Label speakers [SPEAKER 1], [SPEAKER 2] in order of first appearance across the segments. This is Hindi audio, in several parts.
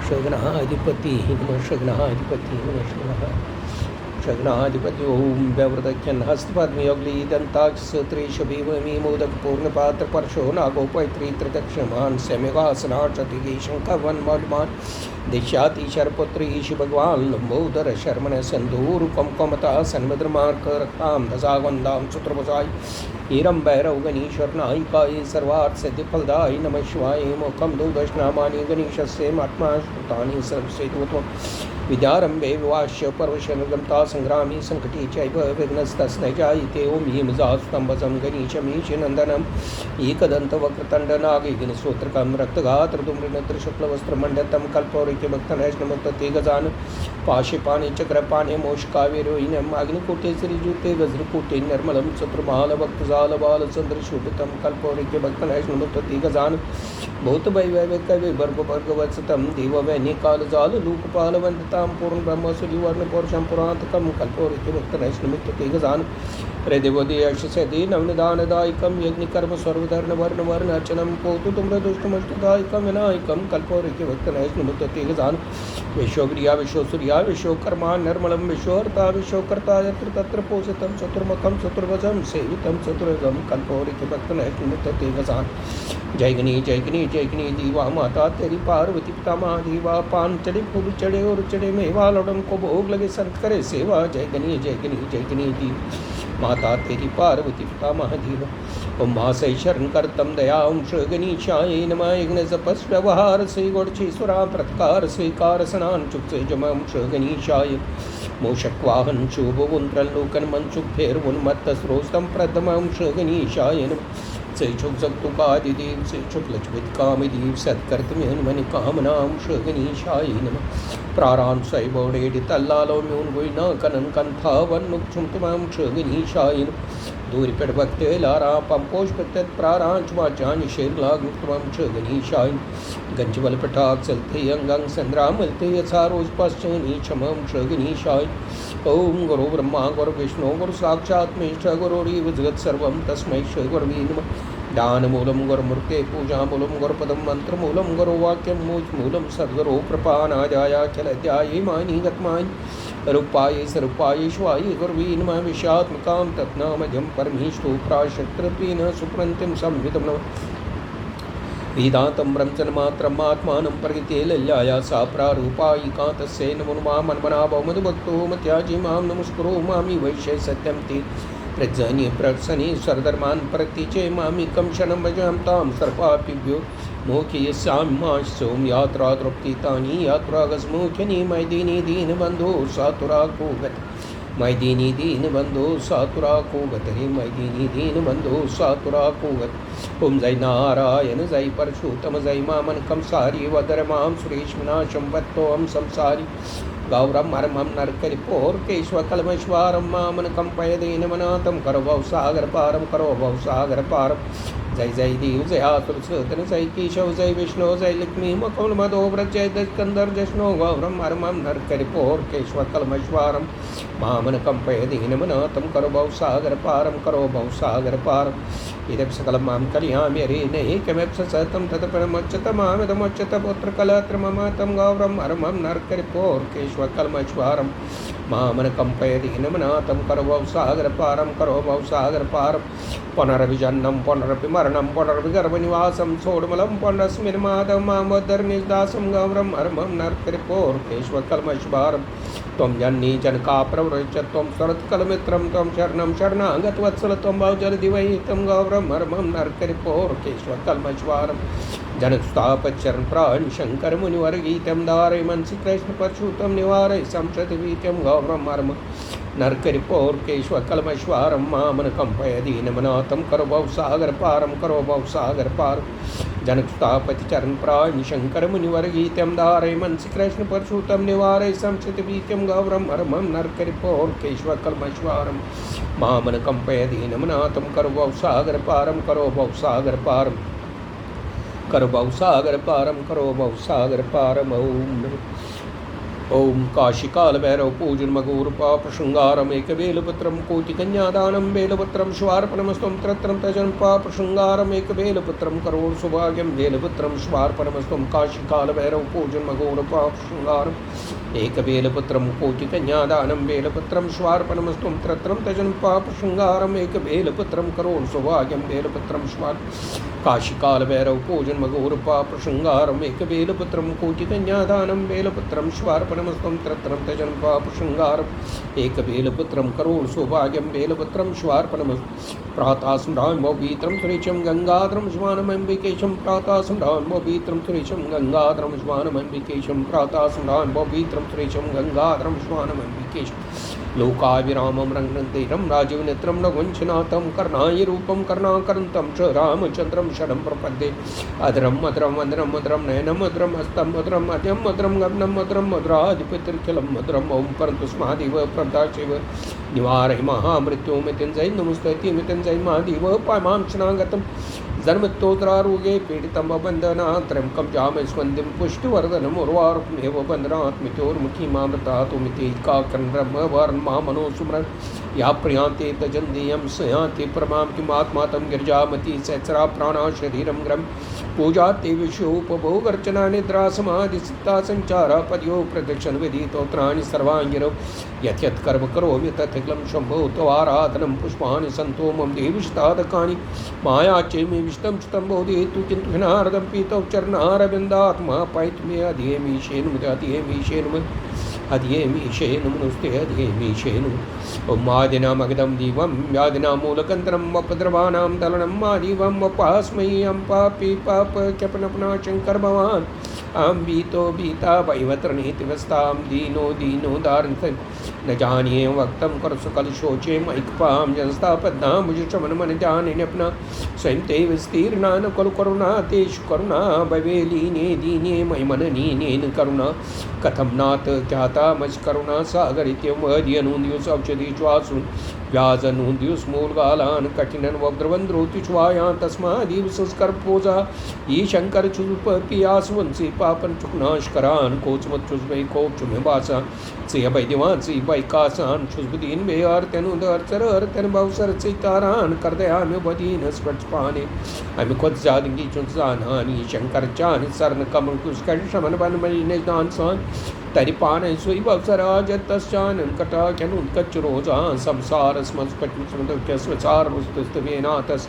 [SPEAKER 1] शगनाधिपति नमः शगनाधिपति नमः शगनाधिपति ओम व्यवृतख्यन हस्तपद्मयोगली दंताक्षत्रेश भीममी मोदक पूर्णपात्र परशो नागोपैत्री त्रिदक्षमान समेवासनाचति शंखवन मौलमान दिशाति शरपुत्र ईश भगवान लंबोदर शर्मण संधूर कमकमता सन्मद्रमार्क रक्ताम दशावंदाम सूत्रभुजाय हीरम भैरव गणेश्वर नायिकाय सर्वार्थ सिद्धिफलदाय नमः शिवाय मुखम दुर्दशनामानि गणेशस्य महात्मा श्रुतानि सर्वसेतुत्वं विद्यारंभे विवाश्य पर्वशनगमता संग्रामी संकटी चैव विघ्नस्तस्मै जायते ओम हीमजास्तंभजं गणेशमीश नंदनम एकदंतवक्रतंड नागैघ्नसूत्रकं रक्तगात्रधूम्रनेत्र शुक्लवस्त्रमण्डितं कल्पौरिक्यभक्तनैष्णमुक्तते गजान पाशुपाणि चक्रपाणि मोषकाविरोहिणम् अग्निकूटे श्रीजुते वज्रकूटे निर्मलं चतुर्मालभक्तजालबालचन्द्रशोभितं कल्पौरिक्यभक्तनैष्णमुक्तते गजान भूतभैवैकविवर्गभर्गवत्सतं देववैनिकालजालूकपालवन्दितां पूर्णब्रह्मसुरिवर्णपौरुषं पुरान्तकं कल्पौरिक्यभक्तनैष्णमुक्तते गजान हृदयवदयशसदे नवनिदानदायकं यज्ञकर्म सर्वधर्मवर्णवर्णवर्णार्चनं पोतु तुम्रदुष्टमष्टदायकं विनायकं कल्पौरिक्यभक्तनैष्णमुक्तते गजान विश्वक्रिया विश्वसूर्या विश्वकर्मा निर्मलं विश्वहर्ता विश्वकर्ता यत्र तत्र पोषितं चतुर्मुखं चतुर्भुजं सेवितं चतुर्भुजं कल्पौरिक्यभक्तनैष्णमुक्तते गजान जय गणी दीवा माता तेरी पार्वती पिता महादेवा पान चढ़े फूल चढ़े और चढ़े मेवा लौटम को भोग लगे संत करे सेवा जय गणी दी माता तेरी पार्वती पिता महादेव ओम महाशय शरण करतम दया ओम श्री गणेशाय नमः यज्ञ जपस व्यवहार से गोड़ीश्वरा प्रतिकार स्वीकार स्नान चुप से जम श्री गणेशाय मूषक वाहन शुभ वुंत्रन लोकन मनसुख फेर उन्मत्त स्रोस्तम प्रथम श्री गणेशाय से शुभ जगतुकादिदेव से शुभ लक्ष्मित कामदेव सत्कर्तम्यन मन कामनाम श्री गणेशाय नमः प्रारान सै बौड़ेड तल्लालो म्यून गुइना कनन कंथा वन नुक्षुम तमाम श्री गणेशाय दूरी पेड़ भक्ते लारा पंपोष प्रत्यत प्रारांच वाचान शेर लाग तमाम श्री गणेशाय गंज बल पटाक चलते अंगंग संग्राम मलते यथारोज पश्चनी क्षमम श्री गणेशाय ओम गुरु ब्रह्मा गुरु विष्णु गुरु साक्षात् मेष्ठ गुरुरीव जगत सर्वं तस्मै श्री गुरवे नमः दानमूलं गुरुमूर्ते पूजामूलं गुरुपदं मन्त्रमूलं गुरुवाक्यं मूलं सद्गुरो कृपानाजायाखिलध्याये मानिगतमाय रूपाय स्वरूपाय शिवाय गुरवे नमः विषात्मकां तत्नामजं परमेष्ठो प्राशक्तत्वेन सुप्रन्तिं संवितं नमः वेदान्तं ब्रह्मचर्यमात्रम् आत्मानं प्रगते लल्याया सा प्रारूपायिका तस्यै नमो नमः मन्मनाभो मधुभक्तो मत्याजी मां नमस्कुरो मामि वैश्य सत्यं ते प्रजन्य प्रसने स्वरधर्मान् प्रतीचे मामिकं शनं भजां तां सर्पापिभ्यो मोक्षयिष्यामि मा सोम यात्रा तृप्तितानि यात्रागस्मुख्यनि मैदिनी दीनबन्धो सातुराको गत मैदिनी दीनबन्धो सातुराको गत हे मैदिनी दीनबन्धो सातुराको गत ओम जय नारायण जय परशुतम जय मामनकं सारी वदर मां सुरेश विनाशं वत्तोऽहं संसारी गौरम मरमं नरकरिपोर केशवकलमश्वारं मामनकं पयदीनमनाथं करो भवसागर पारम जय जय देव जय आतुरसुतन जय केशव जय विष्णु जय लक्ष्मी मकुल मधोव्रत जय दस्कंदर जष्णो गौरम मरमं नरकरिपोर केशवकलमश्वारं मामनकं पयदीनमनाथं करो भवसागर पारम इदं सकलं मां कलयामि हरे नैकमेव सततं तत्परमच्युतमामिदमुच्युत पुत्रकलत्रममातं गौरं हरमं नरकरिपोर केशवकल्मश्वारं मामनकं पयदीनमनाथं करो भवसागर पारं पुनरभिजन्नं पुनरपि मरणं पुनरभिगर्भनिवासं सोढमलं पुनरस्मिन्मादं मामोद्धरनिर्दासं गौरं हरमं नरकरिपोर केशवकल्मश्वारं त्वं जन्नी जनका प्रवृच्च त्वं शरत्कलमित्रं त्वं शरणं शरणागतवत्सल त्वं भावजलदिवहितं गौरं हरमं नरकरिपोर केशवकल्मश्वारं जनकस्तापच्चरण प्राण शंकर मुनिवर्गीतं धारयमन् श्रीकृष्ण परशुतं निवारय संसतिवीत्यं गौरं हरम नरकरिपोर केशवकल्मश्वारं मामनकं पयदीनमनाथं करो भवसागर पारं जनकस्तापतिचरण प्राण शंकर मुनिवर्गीतं धारयमन् श्रीकृष्ण परशुतं निवारय संसतिवीत्यं गौरं हरमं नरकरिपोर केशवकल्मश्वारं मामनकं पयदीनमनाथं करो भवसागर पारं करो भवसागर पारम ओम ओम काशिकाल भैरव पूजन मगोरूपाप शृंगारम एक बेलपत्रम कोटिकन्यादानम बेलपत्रम श्वार्पणमस्तुम त्रत्रम तजन पाप शृंगारम एक बेलपत्रम करोड़ सौभाग्यम बेलपत्रम श्वार्पणमस्तुम काशिकाल भैरव पूजन मगोरूपाप शृंगारम एक बेलपत्रम कोटिकन्यादानम बेलपत्रम श्वार्पणमस्तुम त्रत्रम तजन पाप शृंगारम एक बेलपत्रम करोड़ सौभाग्यम बेलपत्रम श्वार काशिकाल भैरव पूजन मगोरूपाप शृंगारम एक बेलपत्रम कोटिकन्यादानम बेलपत्रम श्वार्पणमस्तुम त्रत्रम तजन पाप शृंगारम एक बेलपत्रम करोड़ सौभाग्यम बेलपत्रम श्वार्पणमस्तु प्रातः स्मृतिम सुरेशम गंगाधरम श्वानमंबिकेशम प्रातः स्मृतिम सुरेशम गंगाधरम श्वानमंबिकेशम प्रातः स्मृतिम सुरेशम गंगाधरम श्वानमंबिकेशम लोकाभिरामं रंगनंतेरं राजीवनेत्रं रघुवंशनाथं कर्णाय रूपं करुणाकरन्तं च रामचन्द्रं शरणं प्रपद्ये अधरं मधुरं वन्दनं मधुरं नयनं मधुरं हस्तं मधुरं मध्यं मधुरं गमनं मधुरं मधुराधिपतिर्खिलं मधुरं ओं परन्तु स्मादिव प्रभदाशिव निवारय महामृत्युमित्यञ्जय नमस्तुते मित्यञ्जय महादेव पामां शनागतं जन्मत्तोत्रारोगे पीडितं बन्धनात् त्र्यम्बकं जामहे स्वन्दिं पुष्टिवर्धनम् उर्वारुकमेव बन्धनात् मित्योर्मुखी मामृतातुमिति काकर्णब्रह्मवर्णमामनो सुमरन् या प्रियांते तजन्देयं सयान्ते परमां किमात्मा तं गिरिजामती सहस्रा प्राणा शरीरं ग्रम पूजा ते विश्वोपभोगर्चना निद्रा समाधिसिद्धा संचारा पद्यो प्रदक्षिण विधितोत्राणि सर्वाङ्गिरौ यत् यत् कर्म करोमि तत्कलं शम्भो त्वाराधनं पुष्पाणि सन्तो मम देविष्टादकानि माया चेमि विष्टं चितं बोधयतु किन्तु हिनार्दं पीतौ चरणारविन्दात्मा पायितु मे अधियमीशेन अधियमीशेन अधियमीशेन ओमादिनामगदं दीवं व्याधिनामूलकन्तरं वपद्रवाणां दलनं मादिवं वपास्मै अं पापी पापक्यपनपनाशं कर्मवान् अहं भीतो भीता वैवतरणीतिवस्तां दीनो दीनो दारं न जानिए वक्तं कर सकल शोचे मैकपाम जनस्ता पद्ना मुझे चमन मन जाने अपना स्वयं ते विस्तीर्णा न कलु करुणा तेषु करुणा भवेलीने दीने मय मन नीनेन करुणा कथम नाथ ख्याता मज करुणा सागर इत्यमुदियनून्दियुस औषधि श्वासुन व्याजनून्दियुस मूलगालान कठिनन वग्रवन्द्रोतिश्वायां तस्मादिव संस्कर पूजा ये शंकर चुपपियासवंसी पापन चुकनाशकरान कोचमत चुस्मै कोप चुमे बासा से अभैदिवान से बैकासान शुष्बदीन बेयार तेनुदर चरर तेन बहुसर सीतारान कर दया में बदीन स्पर्श पाने हमें खुद जादगी चुनसानी शंकर चान सरन कमल कुस्कर शमन बन मई ने दान सान तरिपान सुई बहुसराज तस्चान कटा कैनुन कचरोजा संसार स्मस्पट स्वचार मुस्तुस्तवेनातस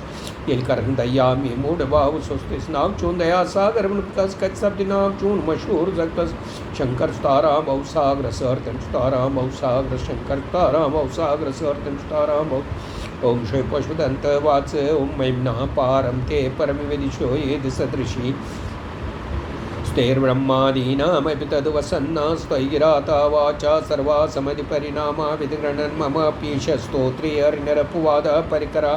[SPEAKER 1] येल करन दया में मूड बाहु सुस्तिस नाम चून दया सागर कस कच शब्द नाम चून मशहूर जगतस शंकर तारा बहुसाग्र सर्तन तारा बहुसाग्र शंकर तारा बहुसाग्र सर्तन तारा बहु ओम श्री पशुदंत वाच ओम महिम्ना पारम ते परम विदिशो ये सदृशी स्तैर्ब्रह्मादीनामपि तद्वसन्नास्त्वयिराता वाचा सर्वा समधिपरिणामा विधिगणन् मम पीशस्तोत्रे अर्णरपुवाद परिकरा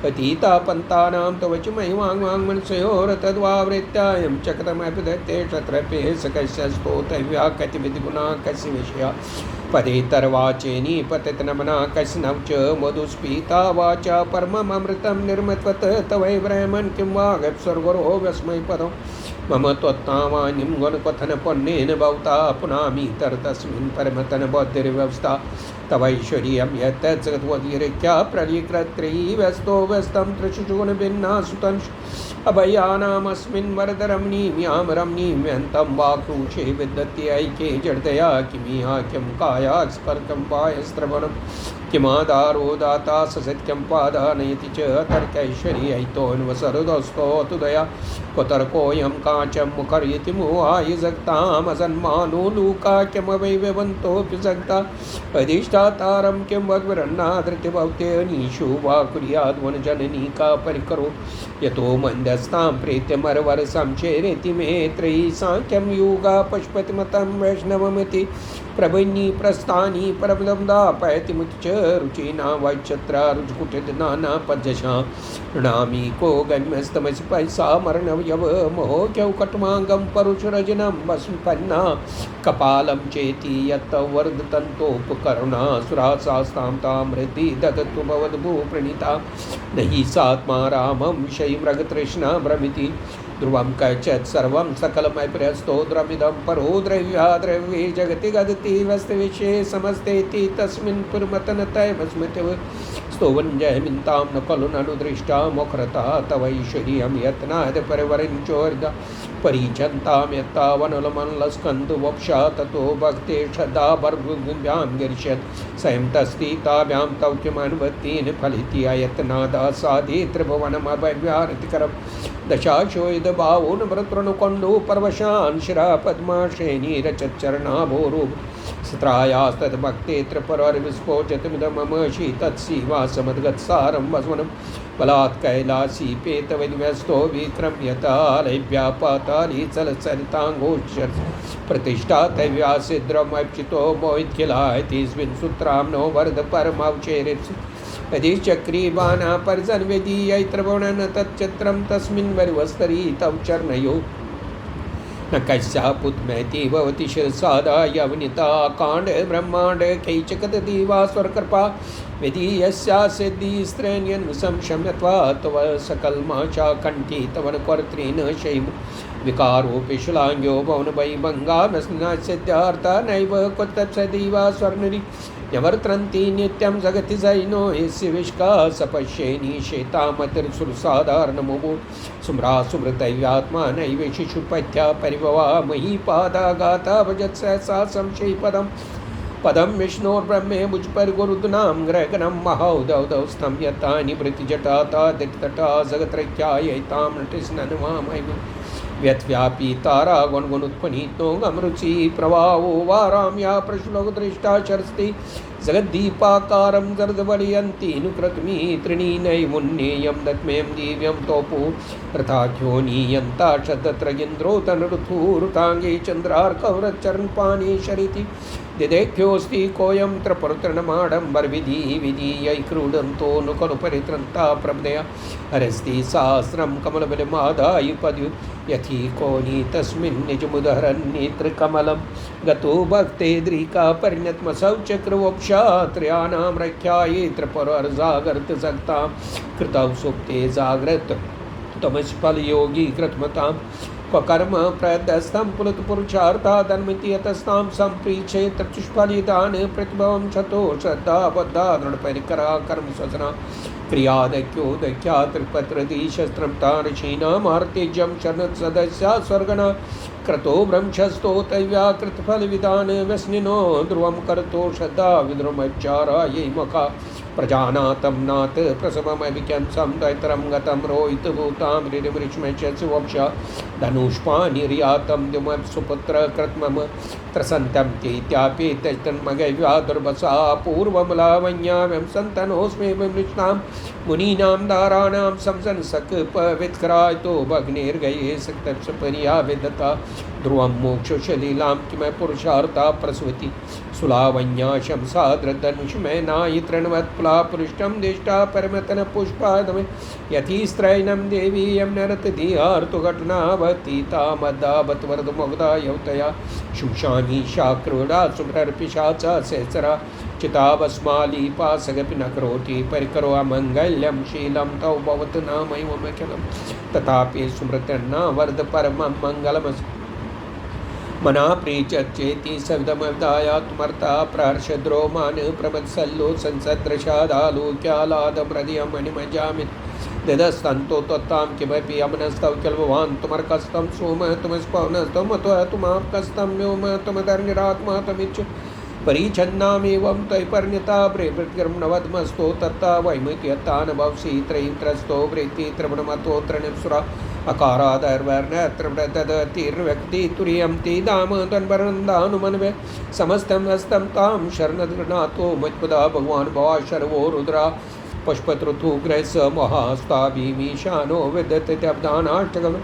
[SPEAKER 1] अतीता पंतानां तवच महिमाङ्मनसयोर तद्वावृत्यायं चक्रमपि दत्ते क्षत्रपे सकस्य स्तोतव्या कतिविधिगुणा कस्य विषया पदेतर्वाचेनी पतितनमना कस्नव च मधुस्पीता वाचा परममृतं निर्मत्वत तवै ब्रह्मन् किं वागप्सर्गरो वस्मै पदम् मम त्वत्तावानिं गुणकथनपुण्येन भवता पुनामि तरतस्मिन् परमतन बौद्धिर्व्यवस्था तवैश्वर्यं यत् जगद्वदीर्घ्या प्रलीकृत्री व्यस्तो व्यस्तं त्रिशुगुणभिन्ना सुतंश अभयानामस्मिन् वरदरमणीम्यां रमणीम्यन्तं वाक्रूशे विद्यते ऐक्ये जडतया किमिहा किं काया स्पर्कं पायस्त्रवणं किमादारो दाता ससत्यं पादानयति च तर्कैश्वर्यैतोऽन्वसरदस्तोऽतुदया कुतर्कोऽयं काचं मुखर्यति मोहाय जगतामसन्मानो लोकाख्यमवैवन्तोऽपि जगता अधिष्ठातारं किं वग्वरन्नादृतिभवतेऽनीषु वा कुर्याद्वनजननी का परिकरो यतो मन्दस्तां प्रीत्यमरवर संचेरेति मे त्रयी साङ्ख्यं योगा पशुपतिमतं वैष्णवमिति प्रभन्यी प्रस्थानी परमदं दापयति मुच च रुचिना वैक्षत्रा रुचकुटिनाना पज्जशा प्रणामी को गम्यस्तमसि पैसा मरणवयव मोह्यौ कट्माङ्गं परुषरजनं वसुपन्ना कपालं चेति यत् वर्धतन्तोपकरुणा सुरासास्तां तां हृदि ददतु भवद्भू प्रणीता न हि सात्मा रामं विषयी मृगतृष्णा भ्रमिति ध्रुवं कैचत् सर्वं सकलमैप्रियस्तोद्रमिदं परो द्रव्या द्रव्ये जगति गदति वस्तुविषये समस्तेति तस्मिन् पुरमतनतयमस्मृतिव स्तोवञ्जयमिन्तां न खलु ननुदृष्टा मुखरता तवैश्वर्यं यत्नाद परिवरिञ्चोर्दा परिचन्तां यत्तावनलमनलस्कन्दुवप्षा ततो भक्ते श्रद्धा वर्गुभ्यां गिरिष्यत् स्वयं तस्ति ताभ्यां तव किमनुवत्तीन फलिति अयत्नादा साधि त्रिभुवनमभव्यारतिकरं दशाशोयदभावो नमृतृणुकण्डो परवशान् शिरा पद्माश्रेणीरचच्चरणाभोरुः सत्रायास्तद्भक्ते त्रिपुरविस्फोचतमिदं मम शीतत्सीवासमद्गत्सारं वस्वनं बलात् कैलासी पेतवैन्यस्तो विक्रम्यतालैभ्या पाताली चलचरिताङ्गोच्चर प्रतिष्ठा तैव्यासिद्रमैप्चितो मोहितखिलायति स्मिन् सूत्रां नो वरद परमावचेरित् यदि चक्रीबाणा परिजन्वेदीयैत्रवणन तच्चित्रं तस्मिन् वरिवस्तरी तव चरणयो न कश्यापुत्मैति भवति शिरसादा यवनिता काण्ड ब्रह्माण्ड कैचकदति वा स्वरकृपा विधि यस्या सिद्धि स्त्रैन्यन संशम्यत्वा तव सकलमाशा कंठी तवन कर्तृन शैव विकारोपि शिलांग्यो भवन वै भंगा न सिद्धार्था नैव कुतप्सदी वा स्वर्णरि यवर्त्रन्ति नित्यं जगति जैनो यस्य विष्का सपश्येनि शेतामतिर्सुरसाधारणमुभो सुम्रा सुमृतैव्यात्मा नैव शिशुपथ्या परिभवा मही पादा गाता भजत् सहसा संशयी पदम विष्णोर्ब्रह्मे मुझ पर गुरुदनाम ग्रहगणम महाउदौ स्तम यतानि वृत्तिजटाता दिक्तटा जगत्रख्यायैतां नटिस्ननुमामैव व्यथव्यापी तारा गुणगुणुत्पन्नीतो गमरुचि प्रवाहो वाराम्या प्रश्लोकदृष्टा शरस्ति जगद्दीपाकारं जर्दवलयन्ति नुकृतमी त्रिणीनैमुन्नेयं दत्मेयं दिव्यं तोपो रथाख्योनीयन्ता शतत्रयेन्द्रो तनऋथुरुताङ्गे चन्द्रार्कवरचरणपाणि शरीति दिदेख्योऽस्ति कोऽयं त्रिपुरतृणमाडम्बरविधि विधीयै क्रीडन्तो नु खलु परित्रन्ता प्रभदया हरस्ति सहस्रं कमलबलमादाय पद्यु यथि कोनि तस्मिन् निजमुदहरन्नेत्रकमलं गतो भक्तेद्रिका परिणतमसौ चक्रवोक्षा त्रयाणां रख्याये त्रिपुरर्जागर्त सक्तां कृतौ सुप्ते जाग्रत तमस्फलयोगी कृतमतां कर्म प्रदस्तं पुरुषार्था धर्मति यतस्तां सम्प्रीचे चतुष्फलिदान प्रतिभवं शतो श्रद्धा बद्धा दृढपरिकरा कर्म स्वसना क्रियादख्योदख्या त्रिपत्रदीशस्त्रं तारशीनामार्तेज्यं शरणसदस्या स्वर्गणा क्रतो ब्रह्मस्थो तैव्याकृतफलविधान व्यसनिनो ध्रुवं कर्तो श्रद्धा विद्रुमच्चारायै मखा प्रजानातं नाथ प्रसवमभिक्यं संदैतरं गतं रोहितभूतां ऋषिवक्षा धनुष्पानिर्यातं द्युमः सुपुत्र कृत्मम त्रसन्तं चैत्यापेतन्मगैव्या दुर्वसा पूर्वमलावण्याव्यं सन्तनोऽस्मि विमृष्टां मुनीनां दाराणां संसन्सक्पवित्करायतो भग्नेर्गये सक्तप्सपर्या विदता ध्रुवं मोक्षशलीलां किमय पुरुषार्था प्रसवति सुलावण्या शंसाद्रधनुषमयनायि तृणवत्प्लापृष्टं दिष्टा परमतन पुष्पादमे यथि स्त्रैनं देवी यं नरतधियार्तु घटनावती तामद्दावत्वरदमुग्धा यौतया शुशानी शाक्रोडा सुमरर्पिशाचा सहसरा चितावस्मालीपासगपि न करोति परिकरो अमङ्गल्यं शीलं तौ भवतु नामैवमखिलं तथापि स्मृतिर्न वर्ध परमं मङ्गलमस् मना प्रीचेति सविदमवदायात्मर्ता प्रहर्षद्रोमान प्रमत्सल्लो संसदृशादालोक्यालादमृदयमणिमजामित् ददस्तन्तो त्वत्तां किमपि अमनस्तौ किल्भवान् तुमर्कस्तं सोम तुमस्पवनस्तं त्वमाप्कस्तं व्योम तुमधर्निरात्मा तमिच्छु परिच्छन्नामेवं त्वयिपर्णिता प्रेमृतिर्मणवद्मस्तो तत्ता वैमित्यत्तानुभवसि त्रयीं त्रस्तो वृत्ति त्रिभुवनमतो त्रिणिप्सुरा अकारादर्वर्णत्रदतीर्व्यक्ति तुर्यं ते दाम तन्वरन्दानुमन्वे समस्तं हस्तं तां शरणगृह्णातो मत्पदा भगवान् भवा शर्वो रुद्रा पुष्पतृथुग्रह स महास्ताभीमीशानो विदत्यब्दानाष्टकम्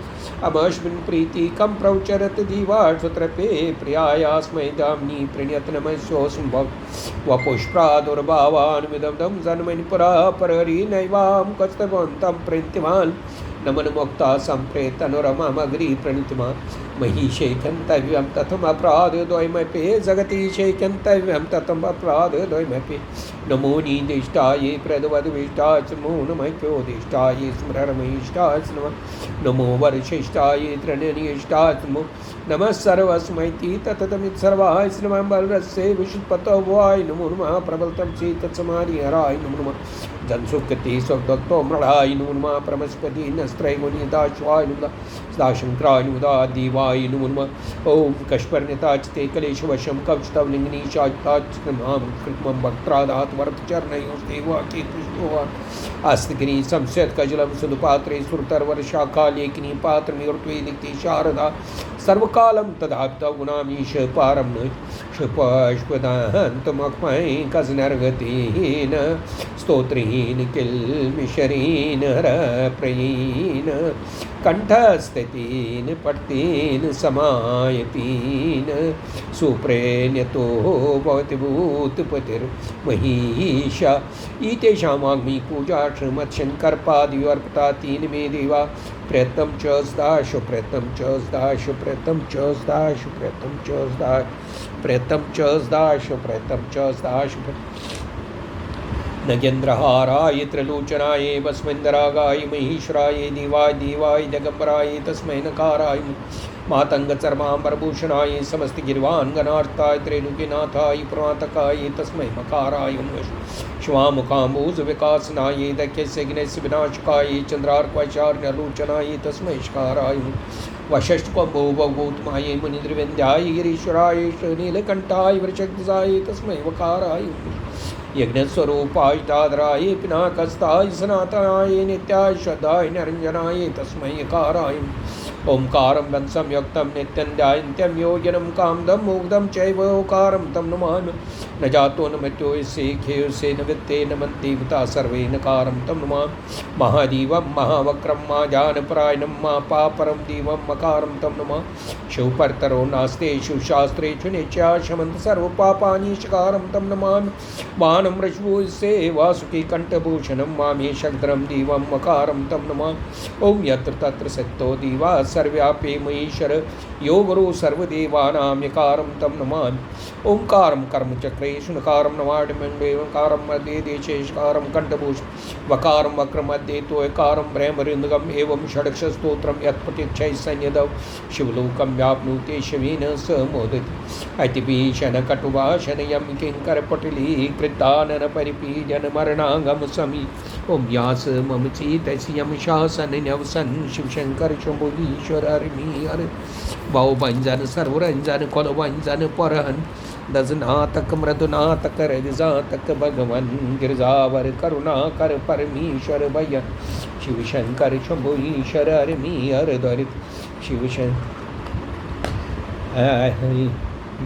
[SPEAKER 1] अमश्विन् प्रीतिकं प्रौचरत दीवाश्वत्रपे प्रियायास्मै दाम्नि प्रणयतनमस्योऽस्म वपुष्प्रादुर्भावान्विदं जन्मनि पुरा परहरि नैवां कस्तभवन्तं प्रीतिमान् नमन मुक्ता सम्प्रेतनुरममग्री प्रणितिमान् महिषेकन्तव्यं तथमपराधद्वयमपि जगतीशेकन्तव्यं तथमपराधद्वयमपि नमो नीदिष्टाये प्रदवद्विष्टाय नमो नमैक्योदिष्टाये स्मरणमहिष्टाय नमो वर्षिष्ठाये तृणनिष्ठाय नमो नमः सर्वस्मैति ततमित् सर्वाय नमः बलरस्य विशुद्धपतवाय नमो नमः प्रबलतं चेतत्समाधिहराय नमो नमः जनसुकृति स्वदत्तो मृडाय नमो नमः प्रमस्पति नस्त्रैगुणिदाश्वाय नमः सदाशंकराय नमः देवाय नमो नमः ओम कष्पर्णिताचिते कलेशवशं कवचतवलिङ्गनीशाचिताचितमां कृत्मं वक्त्रादात् वरदचरणयोस्तेवाकेतुष्टोवा आस्तिगिनी संस्यत्कजलं सुदुपात्रे सुरतर्वर्षाकालेकिनी पात्रमिवृत्वेदिक्ति शारदा सर्वकालं तदाप्तगुणामीश पारं न क्षुपष्पदान्तमक्मै कजनर्गतेन स्तोत्रेण किल्मिशरेण हरप्रयेण कंठस्थितेन पट्टेन समायतेन सुप्रेण्यतो भवति भूतपतिर्महीषा इतेषामाग्नि पूजाश्रमत्शङ्करपादिवर्पता तीन मे देवा प्रयत्नं च स्दाशु प्रयत्नं च स्दाशु प्रयत्नं च स्दाशु प्रयत्नं च स्दाशु प्रयत्नं च स्दाशु प्रयत्नं च स्दाशु नगेन्द्रहाराय त्रिलोचनाय भस्मेन्द्रागाय महेश्वराय देवाय देवाय दिगंबराय तस्मै नकाराय मातंगचर्मांबरभूषणाय समस्तगिरिवान्गनार्ताय त्रैलोक्यनाथाय पुरातकाय तस्मै मकाराय श्वामुकाम्बोज विकासनाय दैत्यस्य विनाशकाय चंद्रार्कवैशार्यलोचनाय तस्मै शकाराय वशिष्ठपम्बो भगवतमाय मुनिन्द्रविन्द्याय गिरीश्वराय नीलकंठाय वृषध्वजाय तस्मै वकाराय यज्ञस्वरूपाय तादराय पिनाकस्ताय सनातनाय नित्याय श्रद्धाय निरंजनाय तस्मै यकाराय ओंकारं वंशं युक्तं नित्यं ध्यायन्त्यं योजनं कामदं मुग्धं चैव ओकारं तं नमामि न जातो न मृत्यो यस्य खेयसे न वित्ते न मन्देवता सर्वे नकारं तं नमामि महादेवं महावक्रं महाजानपरायणं महापापरं देवं मकारं तं नमामि शिवपरतरो नास्ते शिवशास्त्रेषु नित्याशमन्त सर्वपापानि शकारं तं नमामि बाणं रश्वुसे वासुकी कंठभूषणं मामेशग्रं देवं मकारं तं नमामि ओं यत्र तत्र सत्तो देवा सर्व्यापी महेश्वर यो गुरु सर्वदेवानां यकारं तं नमामि ओंकारं कर्मचक्रेषु नकारं नवाडमण्डे ओंकारं मध्ये देशेशकारं कंठभूषणं वकारं वक्रमध्ये तोयकारं ब्रह्मरिन्दगम् एवं षडक्षस्तोत्रं यत्पठिच्छैसन्यदौ शिवलोकं व्याप्नोति शिवेन स मोदति अतिभीषणकटुभाषणयं किङ्करपटलीकृताननपरिपीजनमरणागम समी ओं व्यास मम चेतसि यं शासनन्यवसन् शिवशंकर शंभो ईश्वर हरिमी हर भाव भंजन सर्वरंजन कुल भंजन परहन दजनातक मृदुनातक रजातक भगवन गिरजावर करुणाकर परमेश्वर भय शिवशंकर शंभो ईश्वर हरिमी हर दरित शिवशंकर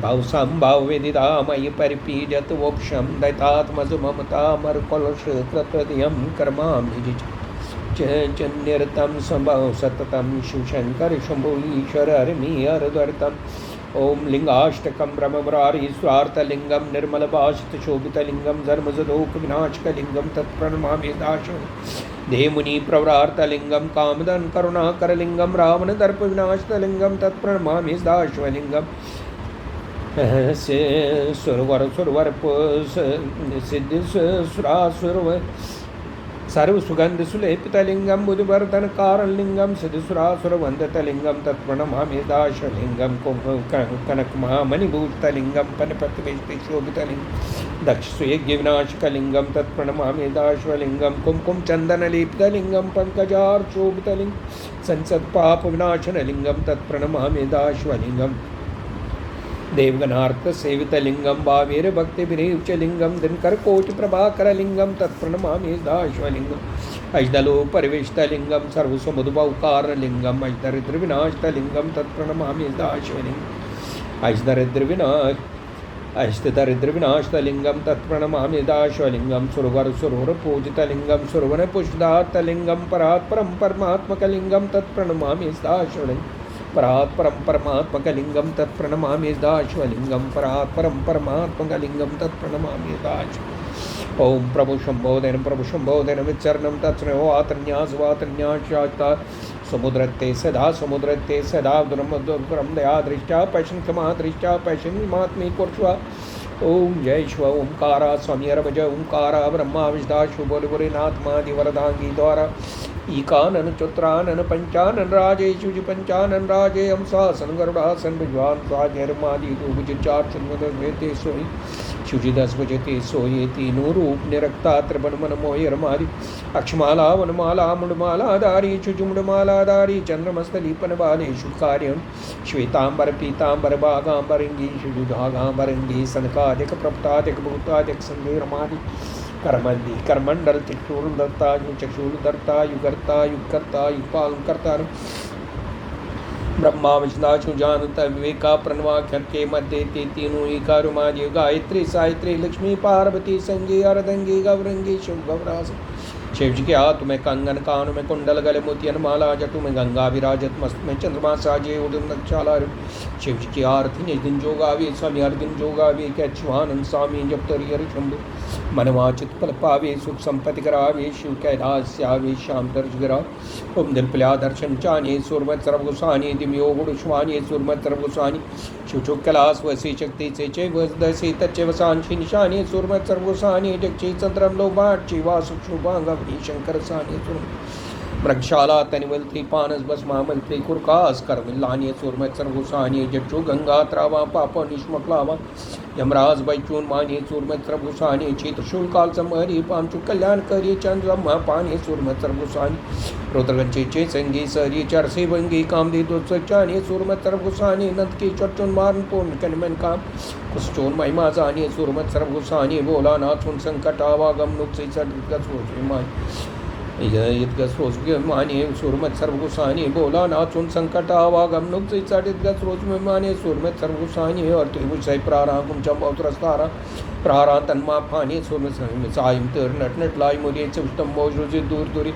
[SPEAKER 1] भाव संभाव वेदिता मयि परिपीडत वोक्षम दैतात्मज ममता मरकलश कृतयम कर्मामि निरतम संभव सततम शिवशंकर शंभो ईश्वर हरिमी हरद्वर्तम ओम लिंगाष्टकम ब्रह्ममुरारी स्वार्थलिंगम निर्मलभाषित शोभितलिंगम धर्मजदोक विनाशकलिंगम तत्प्रणमामि दाशं देमुनि प्रवरार्तलिंगम कामदन करुणाकरलिंगम रावण दर्प विनाशतलिंगम तत्प्रणमामि दाश्वलिंगम सुरवर सुरवर सिद्धि सुरासुरवर सर्व सुगंध सुलेपितलिंगम बुधवर्धन कारणलिंगम सिद्धुसुरासुरवंदतलिंगम तत्प्रणमामि दाशलिंगम कनक महामणिभूषितलिंगम पनपतिशोभितलिंगम दक्षयज्ञविनाशकलिंगम तत्प्रणमामि दाश्वलिंगम कुमकुम चंदनलेपितलिंगम पंकजार्चोभितलिंगम संसत्पापविनाशनलिंगम तत्प्रणमामि दाश्वलिंगम देवगणार्थ सेवितलिंगम भावेर भक्ति विरेवचलिंगम दिनकर कोटि प्रभाकरलिंगम तत्प्रणमामि दाश्वलिंगम अजदलो परिवेष्टलिंगम सर्वसमुद्भवकारलिंगम अजदरिद्रविनाशतलिंगम तत्प्रणमामि दाश्वलिंगम अष्टदरिद्रविनाशतलिंगम तत्प्रणमामि दाश्वलिंगम सुरवर सुरवर पूजितलिंगम सुरवन पुष्पदातलिंगम परात् परम परमात्मकलिंगम तत्प्रणमामि दाश्वलिंगम परात् परम परमात्मकलिंगम तत्प्रणमामि दाश्वलिंगम परात् परम परमात्मकलिंगम तत्प्रणमामि दाश ओम प्रभु शंभोदन विचरणम तत्स्नेहो आतन्यास वातन्याशाता समुद्रते सदा दुरम दया दृष्टा पैशन क्षमा दृष्टा पैशन महात्मी पुरुषवा ओम जय शिव ओंकारा स्वामी अरभज ओंकारा ब्रह्मा विष्णा शुभोलिनाथ मादि वरदांगी द्वारा ईकानन चुत्रानन पंचानन राजे शिवजी पंचानन राजे हंसासन गरुड़ासन विद्वान स्वाजर्मादि भुज चार चंद्र सोई शिवजी 10 बजे ते सोये तीनों रूप निरक्ता त्रिभुवन मन मोहि रमादि अक्षमाला वनमाला मुंडमाला धारी चुजुमुंडमाला धारी चंद्रमस्तलीपन बाले शुकार्यम श्वेतांबर पीतांबर बागांबरंगी शुजुधागांबरंगी सनकादिक प्रप्तादिक भूतादिक संदेरमादि कर्मंदी कर्मंडल चक्षुर्दत्ता चक्षुर्दत्ता युगर्ता युगकर्ता युगपालकर्ता ब्रह्मा विष्णु जानता विवेका प्रणवाक्षर के मध्य ते तीनों एकारुमादि गायत्री सायत्री लक्ष्मी पार्वती संगी अर्धंगी गौरंगी शिव गौरास शिव जी के हाथ में कंगन कान में कुंडल गले मोतियन माला जटू में गंगा विराजत मस्त में चंद्रमा साजे उदम नक्षाला शिव जी की आरती निज दिन जोगावे स्वामी हर दिन जोगावे कैचवानंद स्वामी जब तरी हरि शंभु मनवाचित फल पावे सुख संपत्ति करावे शिव कैलाश आवे श्याम दर्ज गिरा ओम दिल पिला दर्शन चाने सुरमत सर्व गुसानी दिम्यो गुणुष्वानी सुरमत सर्व गुसानी शिव चुक कैलाश वसी शक्ति से चे वसदसी तच्चे वसांशी निशानी सुरमत सर्व गुसानी जगची चंद्रम लोबाट जीवा सुख शुभांग शंकर सानी सुर मृगशाला तनिवलती पानस बस मामलती कुरकास कर मिलानी सुरमत सर्वगुसानी जक्षु गंगा त्रावा पापा निष्मकलावा यमराज बैचून मानी सुरमत सर्वगुसानी चित्रशूल काल समहरी पामचु कल्याण करी चंद्रमा पानी सुरमत सर्वगुसानी रुद्रगंचे चे संगी सरी चरसे वंगी कामदी दोचानी सुरमत सर्वगुसानी नंद की चर्चुन मारन पूर्ण कनमन काम कुशचोन महिमा जानी सुरमत सर्वगुसानी बोला नाथुन संकट आवागम नुक्सी माने सुरमत सर्वगुसानी बोला नाचुन संकट आवागम नुक्सी रोज में माने सुरमत सर्वगुसानी और त्रिभुज प्रारा कुंचम अवतरस्तारा प्रारा तन्मा फानी सुरमत सायम तर नट नट लाई मुरी उत्तम बोझ दूर दूरी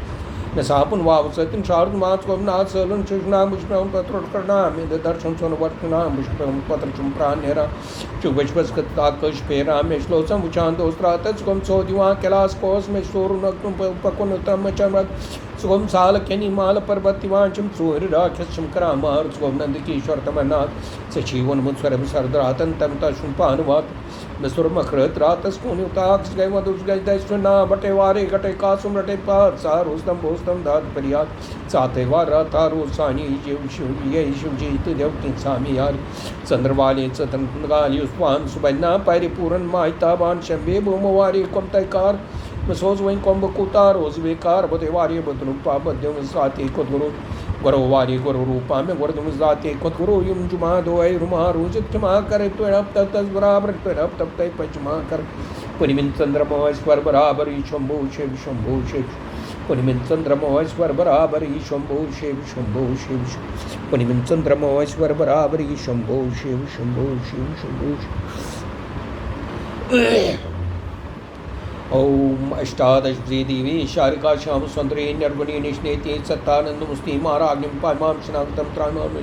[SPEAKER 1] न सापुन वाव सतिन शारद मात को नाथ सलन सुषना मुष्णम पत्र करना में दर्शन सोन वर्तना मुष्णम पत्र चुम्प्रान नेरा चुबचबस कताकश पेरा में श्लोसम उचान दोस्त्रा तत्सुगम सो दिवा कैलाश कोस में सोरु नक्तुम पकुन तम चमक सुगम साल केनी माल पर्वतिवांचम सूर्य राक्षसम करामार सुगम नंद किशोर तमनाथ सचिवन मुत्सरम सरदरातन तम तशुपानुवात नसुर मखरत रातस कोनुताक्ष गय मधुस गय दैश्वना बटे वारे गटे कासुम रटे पात सारुस्तम भोस्तम दात परियात साते वारा तारो सानी जीव शिव ये शिव जी तो देव की सामी यार चंद्रवाले चतन गाली उस्वान सुबन्ना परिपूर्ण माहिताबान शंभे भूमवारी कमतकार मसोज वहीं कोंब कुतार रोज बेकार बदेवारी बदरूपा बद्यम साते कुदगुरु गुरुवारी गुरु रूपा में गुरुदम जाते कुदगुरु युम जुमा दो ऐ रुमा रोजित क्षमा करे तो अब तक तस बराबर तो अब तब तक पंचमा कर पुनिमिन चंद्रमोहश्वर बराबर शंभु शिव शंभु शिव पुनिमिन चंद्रमोहश्वर बराबर शंभु शिव शंभु शिव पुनिमिन चंद्रमोहश्वर बराबर शंभु शिव शंभु शिव शंभु ओम अष्टादश देवी शारिका श्याम सुंदरी निर्गुणी निष्णेति सत्तानंद मुस्ती महाराग्निम पामाम शनागतम त्राणाम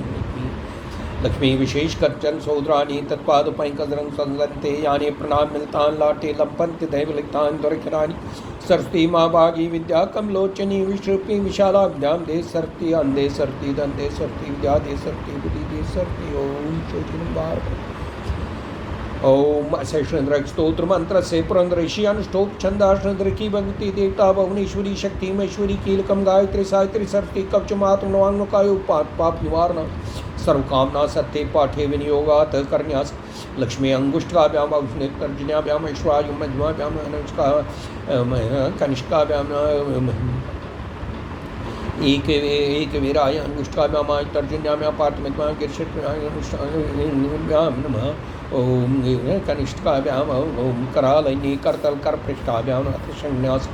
[SPEAKER 1] लक्ष्मी विशेष करचन सौद्रानी तत्पाद पैंकजरं संलते यानी प्रणाम मिलतान लाटे लंपंत दैव लिखतान दुर्खरानी सरस्वती माँ बागी विद्या कमलोचनी विश्रुपी विशालाभ्याम दे सरती अंधे सरती दंदे सरती विद्या दे सरती बुद्धि दे सरती ओम शोचिन बार ओम अशेषेंद्र स्तोत्र मंत्र से पुरंदर ऋषि अनुष्ठोप छंदाश्रेंद्र की भगवती देवता भुवनेश्वरी शक्ति महेश्वरी कीलकम गायत्री सायत्री सरस्वती कवच मातृ नवांगकायो पाप निवारण सर्वकामना सत्य पाठे विनियोगात करन्यास लक्ष्मी अंगुष्ठकाभ्याम तर्जन्याभ्याम ऐश्वर्य मध्यमाभ्याम कनिष्काभ्याम एक वीराय अंगुष्ठकाभ्याम तर्जन्याभ्याम पार्थमित्याम गिरिशभ्याम नमः ओम कनिष्ठकाभ्याम ओम करालयनी करतल कर पृष्ठाभ्याम संन्यास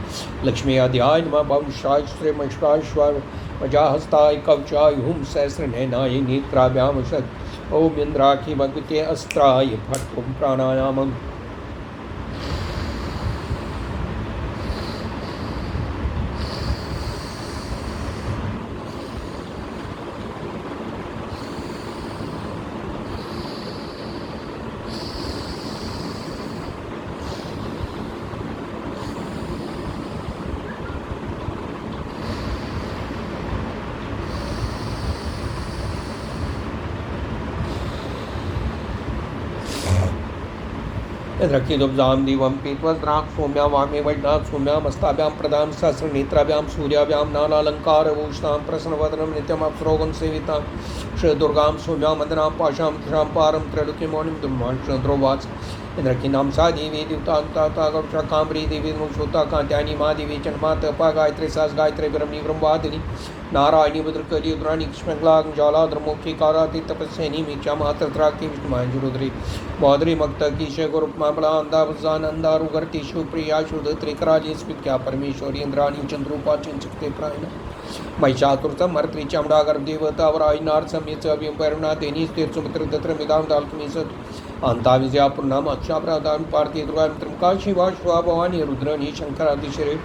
[SPEAKER 1] लक्ष्मी अध्याय नमः भवशाय श्री महेश्वर वजाहस्ताय कवचाय हुम सहस्र नैनाय नेत्राभ्याम सद ओम इंद्राखी भगवते अस्त्राय फट ओम प्राणायामम रक्षिदुब्जां दिवं पीत्वस्त्रां सौम्या वामे वैष्णां सौम्यां मस्ताभ्यां प्रदां सहस्रनेत्राभ्यां सूर्याभ्यां नानालङ्कारभूषितां प्रसन्नवदनं नित्यमप्सरोगं सेवितां श्रीदुर्गां सौम्यां मदनां पाशां दिशां पारं त्रैलोक्यमौनिं दुर्वान् श्रीद्रोवाच इंद्रकीनां सा देवी देवता कामरी देवी श्रोता कांत्यानी माँ देवी चन्मात अपा गायत्री सास गायत्री ब्रह्मी ब्रह्मवादिनी नारायणी भद्रकरी रुद्राणी कृष्णगला ज्वाला द्रमोखी काराती तपस्यनी मीक्षा महात्राक्ति विष्णुमांजुरुद्री बौद्री मक्त कीश गुरु मामला अंदावजान अंदारुगर टिशु प्रिया शुद्ध त्रिकराजी स्मित्या परमेश्वरी इंद्राणी चंद्रूपा चिंचकते प्रायण महिषातुर्तम मर्त्री चामुंडा गर्भ देवता वराई नार समेत अभिपरणा तेनी स्थिर सुमित्र दत्र मिदाम दालकमी सत अंता विजया पूर्णाम अक्षाप्रादान पार्थी दुर्गा त्रिमुखा शिवा शिवा भवानी रुद्रणी शंकरादिशरे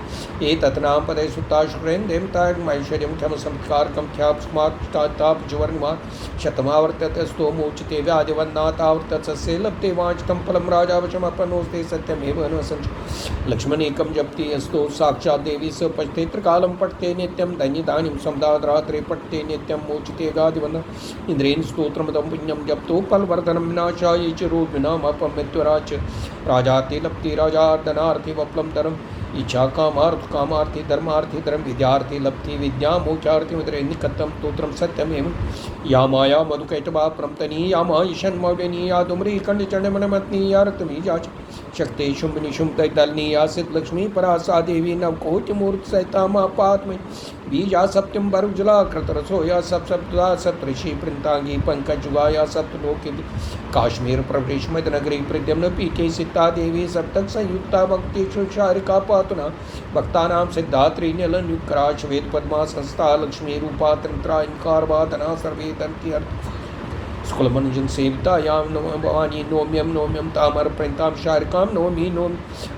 [SPEAKER 1] ये तत्नाम पदे सुता शुक्रेन देवता मैश्वर्यम क्षम संस्कारकम ख्याप स्मार्ताप जुवर्णिमा शतमावर्तत स्तोमोचिते व्याधिवन्नातावर्तत सस्य लब्धे वांछितं फलं राजावशमपनोस्ते सत्यमेव न संच लक्ष्मणेकं जप्ति अस्तो साक्षात् देवी स पठते त्रिकालं पठते नित्यं दैन्यदानीं समदाद्रात्रे पठते नित्यं मोचिते व्याधिवन्न इंद्रेण स्तोत्रमदं पुण्यं जप्तो फलवर्धनं विनाशाय रूपिणामपमृत्युराच राजाति लप्ति राजार्दनार्थी वप्लम धर्म इच्छा कामार्थी धर्मार्थी धर्म विद्यार्थी लप्ति विद्या मोक्षार्थी मित्रे निकटम तोत्रम सत्यमेव या माया मधुकैटभा प्रमतनी या मा ईशन मौलिनी या दुमरी खंड चंडमनमतनी या रत्नी जाच शक्ति शुंभ निशुंभ दलनी या सिद्ध लक्ष्मी परासा देवी नव कोटि मूर्त सहिता मा पात्म बीजा सप्तम बरुजला कृतरसो या सप्तदा सप्तऋषि प्रिंतांगी पंकजुगा या सप्तलोक काश्मीर प्रवेश मदनगरी प्रद्युम्न पीके सीता देवी सप्तक संयुक्ता भक्ति शारिका पातुना भक्तानां सिद्धात्री नीलनुकरा श्वेत पद्मा संस्था लक्ष्मी रूपा तंत्रा इंकार वादना सर्वे दंती अर्थ स्कुलमनुजन सेविता याम नम भवानी नोम्यम तामर प्रणतां शारिकां नोमी नोम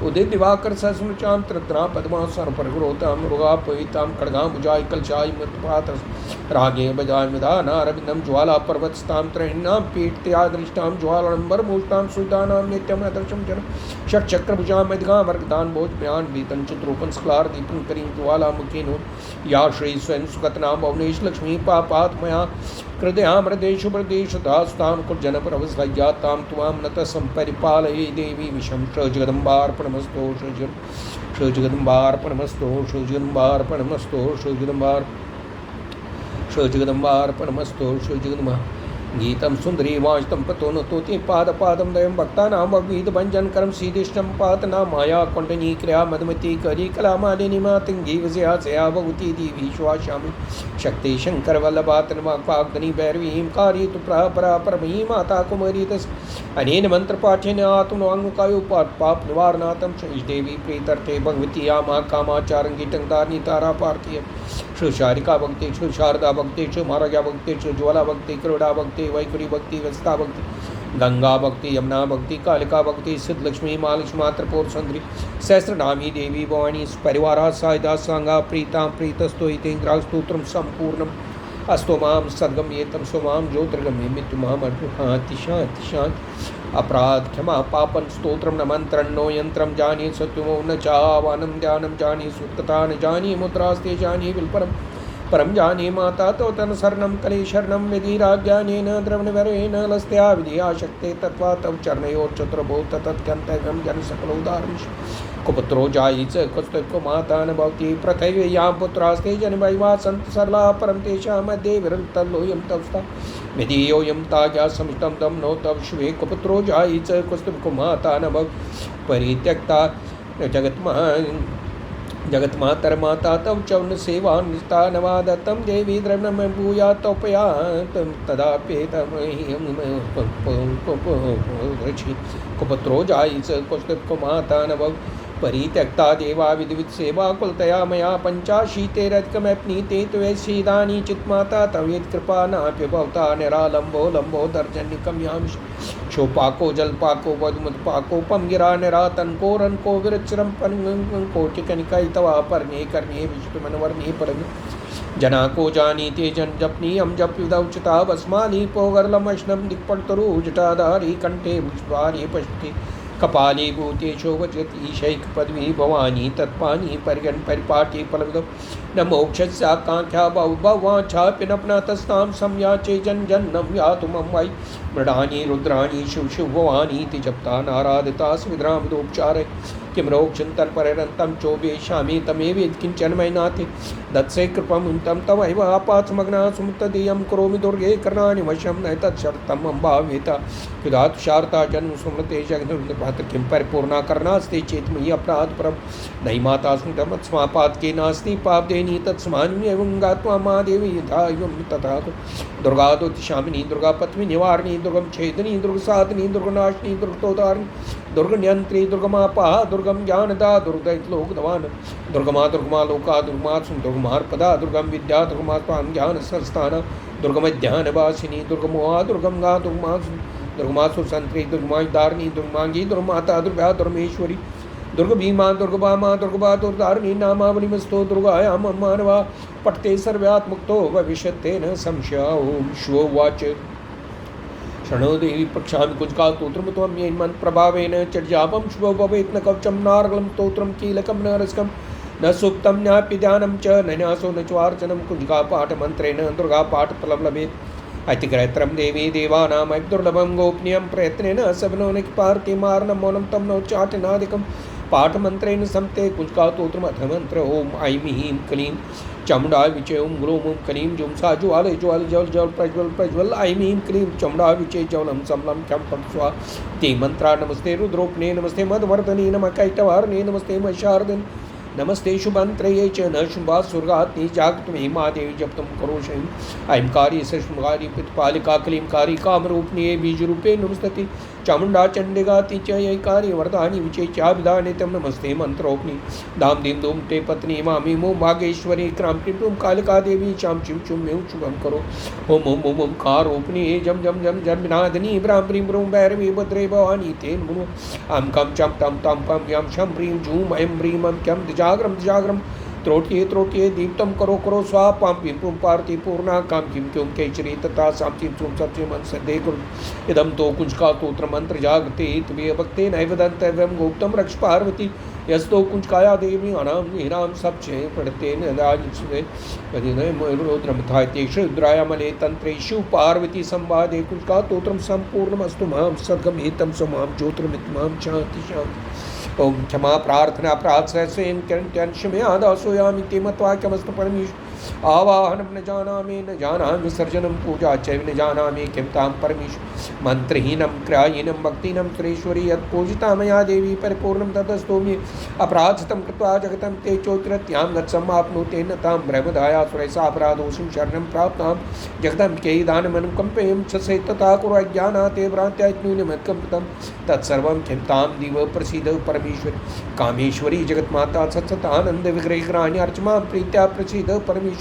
[SPEAKER 1] उदय दिवाकर सहस्रचां त्रत्रा पद्मा सर्वपरगुरोतां मृगा पवितां खड्गां भुजाय कलशाय मृत्पात रागे बजाय मदानारविन्दं ज्वाला पर्वतस्तां त्रयीणां पीठत्यादृष्टां ज्वालाम्बर मूष्टां सुदानां नित्यं दर्शं जन षट्चक्रभुजां मदिगां वर्गदान भोजप्यान् वीतं चतुरूपं स्क्लार दीपं करीं ज्वालामुखी नो या श्री स्वयं सुगतनां भुवनेश लक्ष्मी पापात्मया हृदयामृदेषु प्रदेशु दास्तां कुर्जनपरवस्वज्ञातां त्वां नतः सम्परिपालये देवी विषं जगदम्बार्पणमस्तो जगदम्बार्पणमस्तो जगदम्बार्पणमस्तो जगदम्बा गीतं सुंदरी वांछितं पतोनतोति पादपादं दयं भक्तानां भगवीतभञ्जन करं सीदिष्टं पातना माया कुण्डनी क्रिया मधुमती करी कलामालिनी मातंगी विजया भगवती देवी श्वास्यामि शक्ति शंकर वल्लभा तन्वाग्नि भैरवीं कारी तु परा परमयी माता कुमारी तस् अनेन मंत्रपाठेन आत्मनोऽङ्गकायो पाप निवारणार्थं देवी प्रीतर्थे भगवती या महाकामाचारङ्गी टङ्गानी तारा पार्थीय श्री शारिका भक्ति श्री शारदा भक्ति श्री महाराजा भक्ति श्री ज्वाला भक्ति करुणा भक्ति वैकुरी भक्ति वस्ता भक्ति गंगा भक्ति यमुना भक्ति कालिका भक्ति सिद्ध लक्ष्मी महालक्ष्मी मातृपोर सुंदरी सहस्रनामी देवी भवानी परिवारा सायदा सांगा प्रीतां प्रीतस्तो इतेन्द्रा स्तोत्रम संपूर्णम अस्तो मां सद्गम्येतं सोमां ज्योतिर्गम्ये मृत्युमामर्षातिशांत अपराध क्षमा पापन स्तोत्रम न मंत्रं नो यंत्रम जानी सत्युमो न चावानं ध्यानं जानी सुतता न जानी मुद्रास्ते जानी विल्परम परम जानी माता तो तन शरणं कले शरणं विधिराज्ञानेन द्रवणवरेण लस्त्या विधिया शक्ते तत्वा तव चरणयोर चतुर्भूत तत्कंतव्यं जन सकलोदारिश कुपुत्रो जायीच कुस्तको माता न भवति प्रथैवयां पुत्रास्ते जनवैवा सन्त सरला परं तेषां मध्ये विरल्तल्लोयं तवस्ता विधियोयं ताजा समितं दं नो तव शिवे कुपुत्रो जायीच कुस्तको माता न भव परित्यक्ता जगत्मातर्माता तव चौन सेवा निष्ठा नवादत्तं देवी द्रवणं भूया तोपया तदापेतमह्यं कुपुत्रो जायीच कुस्तको माता न भव परित्यक्ता देवा विधिवित सेवा कुलतया मया पंचाशीतेरधिकमप्नीते त्वैसीदानी चित्माता तवेत् कृपा नाप्य भवता निरालंबो लंबो दर्जनिकं याम शोपाको जलपाको वधुमत्पाको पमगिरा निरातनको रनको विरचरम कोटिकनिकैतवा परमे कर्मे विष्णुमनवर्णे परमे जना को जानीते जन जपनी हम जप विदौचिता भस्माली पोगरलमश्नम दिक्पटतरु जटाधारी कंठे पुष्पारी पश्यति कपाली भूतेशो वजति शैक पदवी भवानी तत्पानी परिगण परिपाटी फलविदो न मोक्षस्याकांक्षा बहुवांछापि न तस्तां संयाचे जन जन्म यातुमं वै मृडानी रुद्राणी शिव शिव भवानीति जप्ता नारादिता स्विद्रामदोपचारे किं रोक्षन्तर्परन्तं चोभेशामि तमेवेद किञ्चन मैनाथे दत्से कृपं तं तवैव आपात्मग्ना सुमतदीयं करोमि दुर्गे कर्णानि वशं न तत्शर्तम् अम्भावेता युधातुषार्ता जन्म सुमृते जगन्भात किं परिपूर्णा करणास्ते चेत मयि अपराध परम नई माता स्मृतमत्स्मापात के नास्ति पाप देनी तत्समानि एवं गात्वा माँ देवी यथा एवं तथा दुर्गा दुतिशामिनी दुर्गा पत्नी निवारिणी दुर्गम छेदनी दुर्ग साधनी दुर्गनाशिनी दुर्गतोदारिणी दुर्गन्यंत्री दुर्गमापा दुर्गम ज्ञानदा दुर्गैतलोकदवान दुर्गमा दुर्गमा लोका दुर्गमा दुर्गमार्पदा दुर्गम विद्या दुर्गमा स्वाम ज्ञान संस्थान दुर्गमध्यान वासिनी दुर्गमोहा दुर्गम गा दुर्गमा दुर्गमासु संत्री दुर्गमादारिणी दुर्गमांगी दुर्माता दुर्गा दुर्मेश्वरी दुर्ग भीमा दुर्गबामा दुर्गबा दुर्दारिणी नामावलिमस्तो दुर्गायाम मानवा पठते सर्व्यात् मुक्तो भविष्यत्तेन संशय ओम श्वोवाच शरणो देवी प्रक्षामि कुजकास्तोत्रं त्वं येन प्रभावेन चर्यापं शुभो भवेत् न कवचं नार्गलं स्तोत्रं कीलकं न रसकं न सुप्तं न्यापि ध्यानं च न न्यासो न चार्चनं कुजकापाठमन्त्रेण दुर्गापाठफलं लभेत् अतिग्रहत्रं देवी देवानां दुर्लभं गोपनीयं प्रयत्नेन सबनो न पार्ति मार्नं मौनं तं नोच्चाटनादिकं पाठमन्त्रेण समते कुजकास्तोत्रमथ मन्त्र ओम ऐं ह्रीं क्लीं चमुंडा विचय ओम ग्लोम ओम क्लीं जुम सा ज्वाल ज्वाल जल जल प्रज्वल प्रज्वल ऐं ह्रीं क्लीं चमुंडा विचय जवलम समलम खम खम स्वा ते मंत्रा नमस्ते रुद्रोपने नमस्ते मदवर्धने नमः कैटवारणे नमस्ते महिषार्दन नमस्ते शुभंत्रये च न शुभा स्वर्गात्नि जागतमे मा देवी जप्तं करोषयं ऐंकारी सशुंगारी पितपालिका क्लींकारी कामरूपिणी बीजरूपे नमस्तति चामुंडा चंडिगाति च यैकारी वरदानि विचय चाभिधाने तम नमस्ते मंत्रोपनि दाम दीम धूम ते पत्नी मामी मो भागेश्वरी क्राम क्लीं कालिका देवी चाम चिम चुम में शुभम करो ओम ओम ओम ओंकारोपनि जम जम जम जन्मनादिनी ब्रां प्रीं ब्रूं भैरवी भद्रे भवानी तेन गुरु अं कम चम तम तम पम यम शम प्रीं झूम ऐं ब्रीं अं क्यम जाग्रम जाग्रम त्रोट्ये त्रोट्ये दीप्तम करो करो स्वा पाम पिं पुं पार्ति पूर्णा काम किं क्यों कैचरी तथा साम चिं चुम सत्य मन सदे कुरु इदम तो कुंजका तोत्र मंत्र जागते तवे भक्ते नैवदंत एवं गोप्तम रक्ष पार्वती यस्तो कुंजकाया देवी अनाम हीराम सब छे पढ़ते न राजस्वे पदिने रुद्रम थायतेषु रुद्रायमले तंत्रेषु पार्वती संवादे कुंजका तोत्रम संपूर्णमस्तु मां सद्गमहितं समां ज्योतिर्मितमां शांति शांति ओम क्षमा प्रार्थना प्रार्थस्येन कर्ण्यंशमे आदासोयामि ते मत्वा किमस्तु परमेश्वर आवाहनं न जानामि विसर्जनं पूजा च न जानामि किं तां परमेश्वर मंत्रहीनं क्रियाहीनं भक्तिहीनं सुरेश्वरी यत् पूजिता मया देवी परिपूर्णं ततस्तु मे अपराधितं कृत्वा जगतं ते चोत्रत्यां गत्समाप्नुते न तां ब्रह्मदाया सुरेशापराधोषं शरणं प्राप्तां जगदम्बिके दानमनुकम्पेयं ससे तथा कुरु अज्ञानाते भ्रान्त्याज्ञूनमत्कम्पितं तत्सर्वं किं तां दिव प्रसीद परमेश्वर कामेश्वरी जगन्माता सत्सतानंद विग्रहग्राणी अर्चमां प्रीत्या प्रसीद परमेश्वर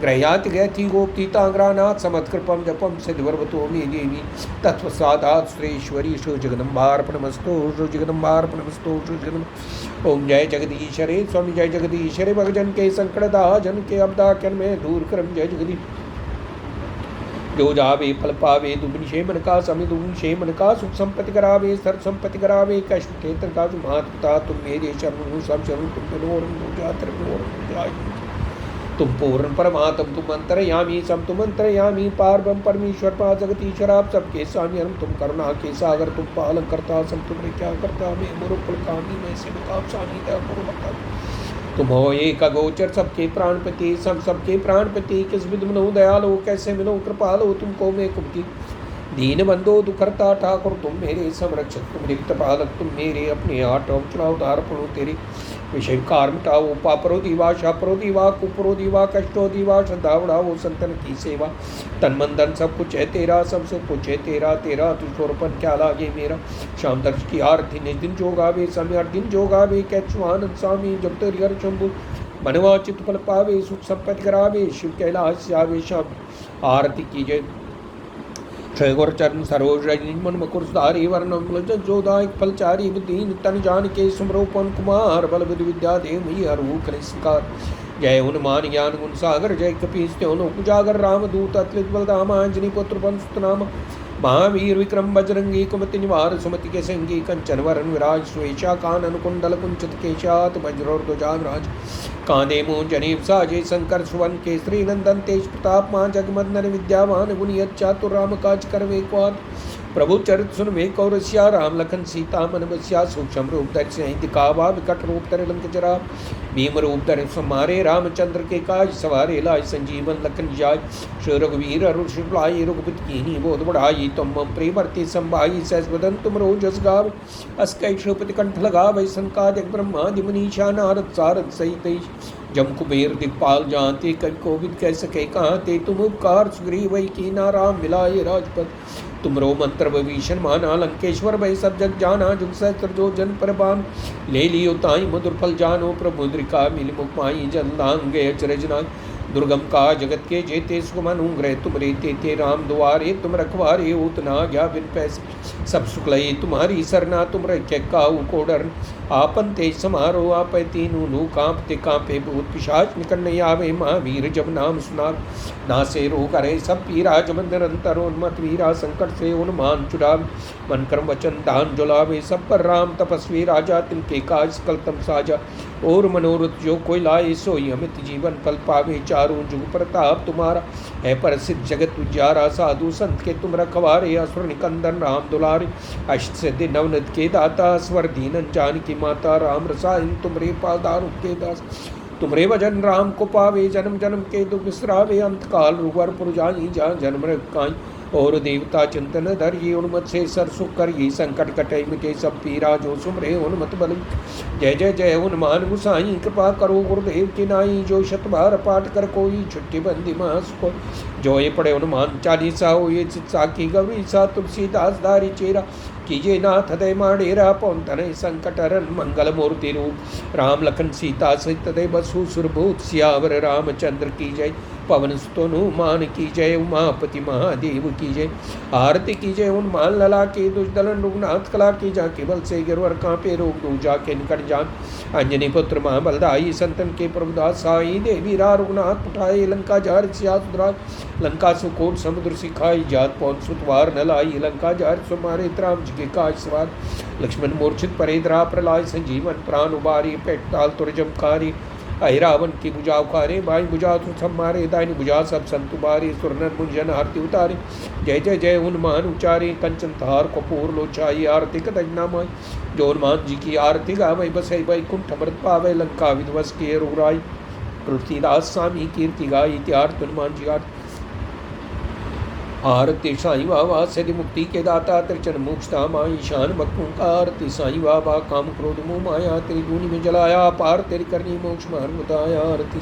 [SPEAKER 1] ग्रह्याति गति गोप्तीतांग्रानाथ समत्कृपम जपम सिद्धवर्वतो मे देवी तत्वसादात श्रेश्वरी श्री जगदम्बार्पणमस्तु श्री जगदम्बार्पणमस्तु श्री जगदम्ब ओम जय जगदीश्वरे स्वामी जय जगदीश्वरे भगजन के संकटदा जन के अबदा कर्म में दूर करम जय जगदीश जो जावे फल पावे दुगुनी शेमन का समी दुगुनी शेमन का सुख संपत्ति करावे सर्व संपत्ति करावे कष्ट क्षेत्र का महात्मता तुम मेरे शरण सब शरण तुम पूर्ण परमात्म तुम अंतरयामी सब तुम अंतरयामी पारब्रह्म परमेश्वर पा जगतीश्वर आप सबके स्वामी हम तुम करुणा के सागर तुम पालन करता सब तुम क्या करता मैं मुरुपल कामी में से मुकाम स्वामी बता तुम हो एक अगोचर सबके प्राणपति सबके प्राणपति किस विध मनो दयालो कैसे मिलो कृपालो तुमको मैं कुमती दीन बंदो दुखरता ठाकुर तुम मेरे संरक्षक तुम रिक्त पालक तुम मेरे अपने आटो चलाओ धार पढ़ो तेरे विषय कार मिटाओ पापरो दीवा शापरो दीवा कुपरो दीवा कष्टो दीवा श्रद्धा बढ़ाओ संतन की सेवा तन मन धन सब कुछ है तेरा सब कुछ है तेरा तेरा तुझोरपन क्या लागे मेरा शाम दर्श की आरती निज दिन जोगावे समय हर दिन जोगावे कैचुआनंद स्वामी जब तेरी हर शंभु मनवा चित्त फल पावे सुख संपत्ति करावे शिव कैलाश आवे शाम आरती की जय क्षयगोरचरण सरोज रजनीमन मकुरधारी वर्णम जोदायक फलचारी बुद्धीन तन जान के सुमरोपन कुमार बल बुद्धि विद्या देव मई हरु कलिस्कार जय हनुमान ज्ञान गुण सागर जय कपीस उजागर राम दूत अतुलित बलधाम अंजनी पुत्र पंसुतनाम महावीर विक्रम बजरंगी कुमति निवार सुमति के संगी कंचन वरण विराज स्वेच्छा कानन कुंडल कुंचित केशात वज्रोर्ध्वजा विराज कांधे मूंज जनेव साजे शंकर सुवन केसरी नंदन तेज प्रताप मां जगमंदन विद्यावान गुणी चातुर राम काज करवे क्वाद प्रभु चरित सुन वे कौरस्या राम लखन सीता मन बस्या सूक्ष्म रूप धरि सिंह दिखावा विकट रूप धरि लंक जरा भीम रूप धरि समारे रामचंद्र के काज सवारे लाय संजीवन लखन जाय श्री रघुवीर अरुण शुक्लाई रघुपति कीनी बोध बढ़ाई तुम प्रेमर्ति संभाई सहस बदन तुम रोजस गाव अस्कै श्रीपति कंठ लगावै संकादिक ब्रह्मादि मुनीषा नारद सारद सहित जम कुबेर दिखपाल जानते कवि कोविद कह सके कहाँ ते तुम उपकार सुग्रीव वही कीना राम मिलाए राजपथ तुमरो मंत्र विभीषण माना लंकेश्वर भय सब जग जाना जुग सहस्त्र जो जन पर बान ले लियो ताई मधुर फल जानो प्रमुद्रिका मिल मुख माई जन लांगे अचरजना दुर्गम का जगत के जेते सुमन ग्रह तुम रेते ते राम द्वारे तुम रखवारे उत ना गया बिन पैसे सब सुखलई तुम्हारी सरना तुम रखे काऊ को डर आपन तेज समारो आप तीनू नु कांपते कांपे भूत पिशाच निकट नहीं आवे महावीर जब नाम सुना ना से रो करे सब पीरा जब निरंतर उन्मत वीरा संकट से उन्मान चुराव मन कर्म वचन दान जुलावे सब पर राम तपस्वी राजा तिनके काज सकल तम साजा और मनोरथ जो कोई लाए सोई अमित जीवन फल पावे चारों जुग प्रताप तुम्हारा है प्रसिद्ध जगत उज्जारा साधु संत के तुम रखवारे असुर निकंदन राम दुलारे अष्ट सिद्धि नवनद के दाता स्वर दीनन जानकी माता राम रसायन तुमरे पादार के दास तुमरे भजन राम को पावे जन्म जन्म के दुख बिसरावे अंत काल रुगर पुरजाई जा जन्म रखाई और देवता चिंतन धर ये उन्मत से सर सुख कर ये संकट कटे मिटे सब पीरा जो सुमरे उन्मत बल जय जय जय उन्मान गुसाई कृपा करो गुरुदेव की नाई जो शतबार पाठ कर कोई छुट्टी बंदी मास को जो ये पढ़े उन्मान चालीसा हो ये चित्सा की गौरी सा तुलसीदास दारी चेरा कीजे नाथ दय माडेरा पौन तनय संकटरन मंगल मूर्ति रूप राम लखन सीता सहित दय बसु सुरभूत सियावर रामचंद्र की जय पवन सुत हनुमान की जय उमापति महादेव की जय आरती की जय उन्मान लला के दुष्दलन रुगनाथ कला की जा केवल से गिरवर कांपे रोग दू जाके निकट जान अंजनी पुत्र महाबलदाई संतन के प्रभुदास साई देवी रा रुगनाथ उठाए लंका जार सिया सुधराय लंका सुकोट समुद्र सिखाई जात पौन सुतवार न लाई लंका जार सुमारे त्राम के काज सवार लक्ष्मण मूर्छित परेद्रा प्रलय संजीवन प्राण उबारी पेट ताल तुरजमकारी अहिरावन की बुझा उखारे बाई बुझा तो सब मारे दाहिनी बुझा सब संत उबारे सुरनर मुंजन आरती उतारे जय जय जय उन्मान उचारे कंचन थार कपूर लोचाई आरती कदजना माई जो हनुमान जी की आरती गावै बसै बैकुंठ अमृत पावै लंका विध्वंस किए रुराई तुलसीदास स्वामी कीर्ति गाई इतिहास हनुमान जी आरती साईं बाबा सिद्धि मुक्ति के दाता त्रिचन मोक्षता माई शान भक्तों का आरती साईं बाबा काम क्रोध मोह माया तेरी दूनी में जलाया पार तेरी करनी मोक्ष मार्ग बताया आरती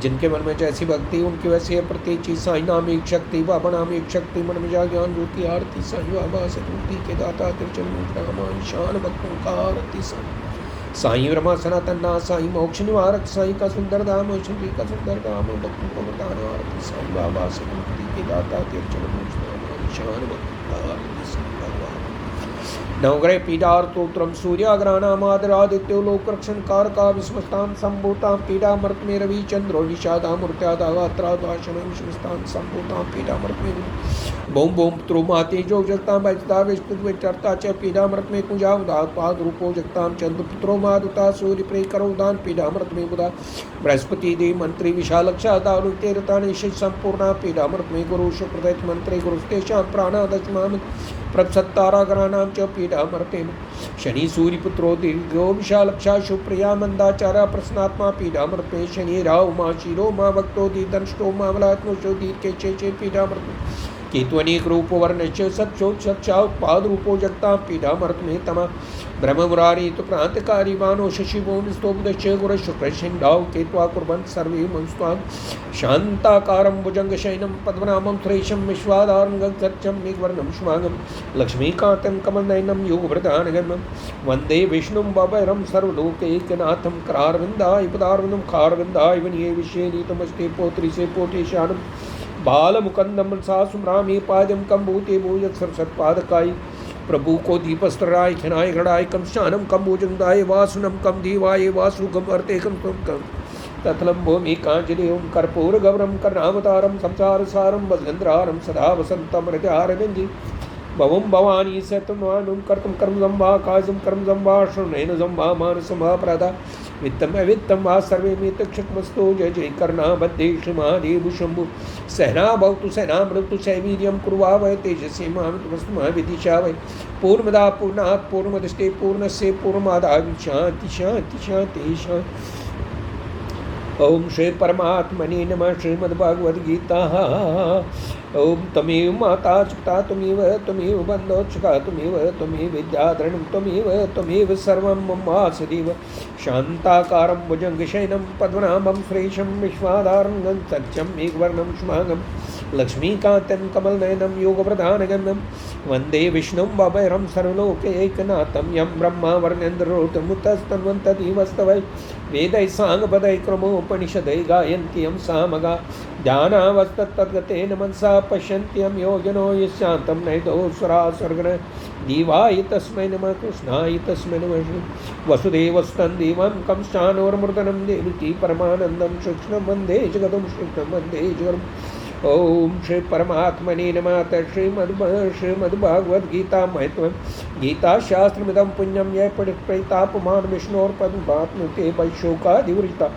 [SPEAKER 1] जिनके मन में जैसी भक्ति उनकी वैसी है प्रत्येक चीज साईं नाम एक शक्ति बाबा नाम एक शक्ति मन में जा ज्ञान ज्योति आरती साईं बाबा सिद्धि मुक्ति के दाता त्रिचन मोक्षता माई शान भक्तों का आरती साईं ब्रह्मा सनातन नाथ साईं मोक्ष निवारक साईं का सुंदर धाम श्री का सुंदर धाम भक्तों को बताने आरती साईं बाबा सिद्धि मुक्ति के दाता त्रिचन मोक्षता शान भक्तों का आरती साईं बाबा नवग्रह पीडार्तोत्रम सूर्याग्राणामादरादित्यो लोकरक्षणकारका विस्मस्तान संभूतां पीडामर्त में रवि चंद्रो निषादा मूर्त्यादागात्रादाशनं विस्मस्तान संभूतां पीडामर्त में बोम बोम त्रुमाते जो जगतां बैजता विष्णु चरता च पीडामर्त में कुंजा उदापाद रूपो जगतां चंद्र पुत्रो मादुता सूर्य प्रे करो दान पीडामर्त में बुधा बृहस्पति देव मंत्री विशालक्षा दारु तेरता निश्चित संपूर्णा पीडामर्त में गुरु शुक्र मंत्री गुरुस्तेषां प्राणा दशमाम प्रसत्तारागराणां च पीडामर्ते शनि सूर्यपुत्रो दीर्घो विशालक्षा सुप्रिया मंदाचारा प्रसन्नात्मा पीडामर्ते शनि राव मा शिरो मा भक्तो दीर्धनष्टो मामलात्मो दीर्घे चे पीडामर्ते केतु अनेक रूप वर्णश्च सत्सोच सक्षा उत्पाद रूपो जगतां पीडामर्त में तमा ब्रह्म मुरारी तो प्रांतकारी मानो शशि भूमि स्तोपदश्च गुर शुक्र शिंडाव केत्वा कुर्वन् सर्वे मंस्वान् शांताकारं भुजंग शयनं पद्मनाभं सुरेशं विश्वाधारं गगनसदृशं मेघवर्णं शुभांगं लक्ष्मीकान्तं कमलनयनं योगभृतानगमनं वन्दे विष्णुं भवरं सर्वलोकैकनाथं करारविन्दाय पदारविन्दं खारविन्दाय वनिये विश्वेनीतमस्ते पोत्री से पोटेशानं बालमुकंदम सासुम्रामी पाद्यम कम्बूते भूयत सरसत्पादकाय प्रभु को दीपस्त्राय खनाय घड़ाय कम शानम कम भुजंगाय वासुनम कम दीवाय वासु कम अर्ते कम तथलम भूमि कांचली ओम कर्पूर गौरम कर्णावतारम संसार सारम वसंद्रारम सदा वसंतम हृदयारविंदी भवं भवानी सतमानुं कर्तुं कर्मजं वा काजं कर्मजं वा श्रवणेन वा मानसं वा प्रातः वित्तम अवित्तम वा सर्वे में तक्षकमस्तु जय जय कर्णाबद्धेश महादेव शंभु सहना भवतु सहना मृतु सैवीर्यं कुर्वा वै तेजसे मामितमस्तु महाविदिशा वै पूर्णमदा पूर्णात् पूर्णमदस्ते पूर्णस्य पूर्णमादाय शांति शांति शांति शांति। ओम श्री परमात्मने नमः। श्रीमद्भागवत गीता। ओम तमेव माता चिता तमेव बन्धोत्सुका तमेव विद्याधरणं तमेव सर्वं मम वासुदेव शान्ताकारं भुजङ्गशयनं पद्मनाभं श्रेशं विश्वाधारं सत्यं मेघवर्णं शुभांगं लक्ष्मीकान्तं कमलनयनं योगप्रधानगम्यं वन्दे विष्णुं भवैरं सर्वलोकैकनाथं यं ब्रह्मा वर्णेन्द्रोतमुतस्तन्वन्तदिवस्तवै वेदै साङ्गपदै क्रमोपनिषदै गायन्ति यं सामगा ध्यानावस्थतद्गतेन मनसा पश्यन्ति यं योगिनो यस्यान्तं नैतो सुरासुरगण देवाय तस्मै नमः कृष्णाय तस्मै नमः। वसुदेवस्तं देवं कंसानोर्मृदनं देवकी परमानन्दं कृष्णं वन्दे जगतं कृष्णं वन्दे जगम्। ओम श्री परमात्मने नमः। श्रीमद्भागवत गीता महत्वं गीता शास्त्रमिदं पुण्यं यः परितापमान विष्णोर्पद्मात्मते वैशोकादिवृता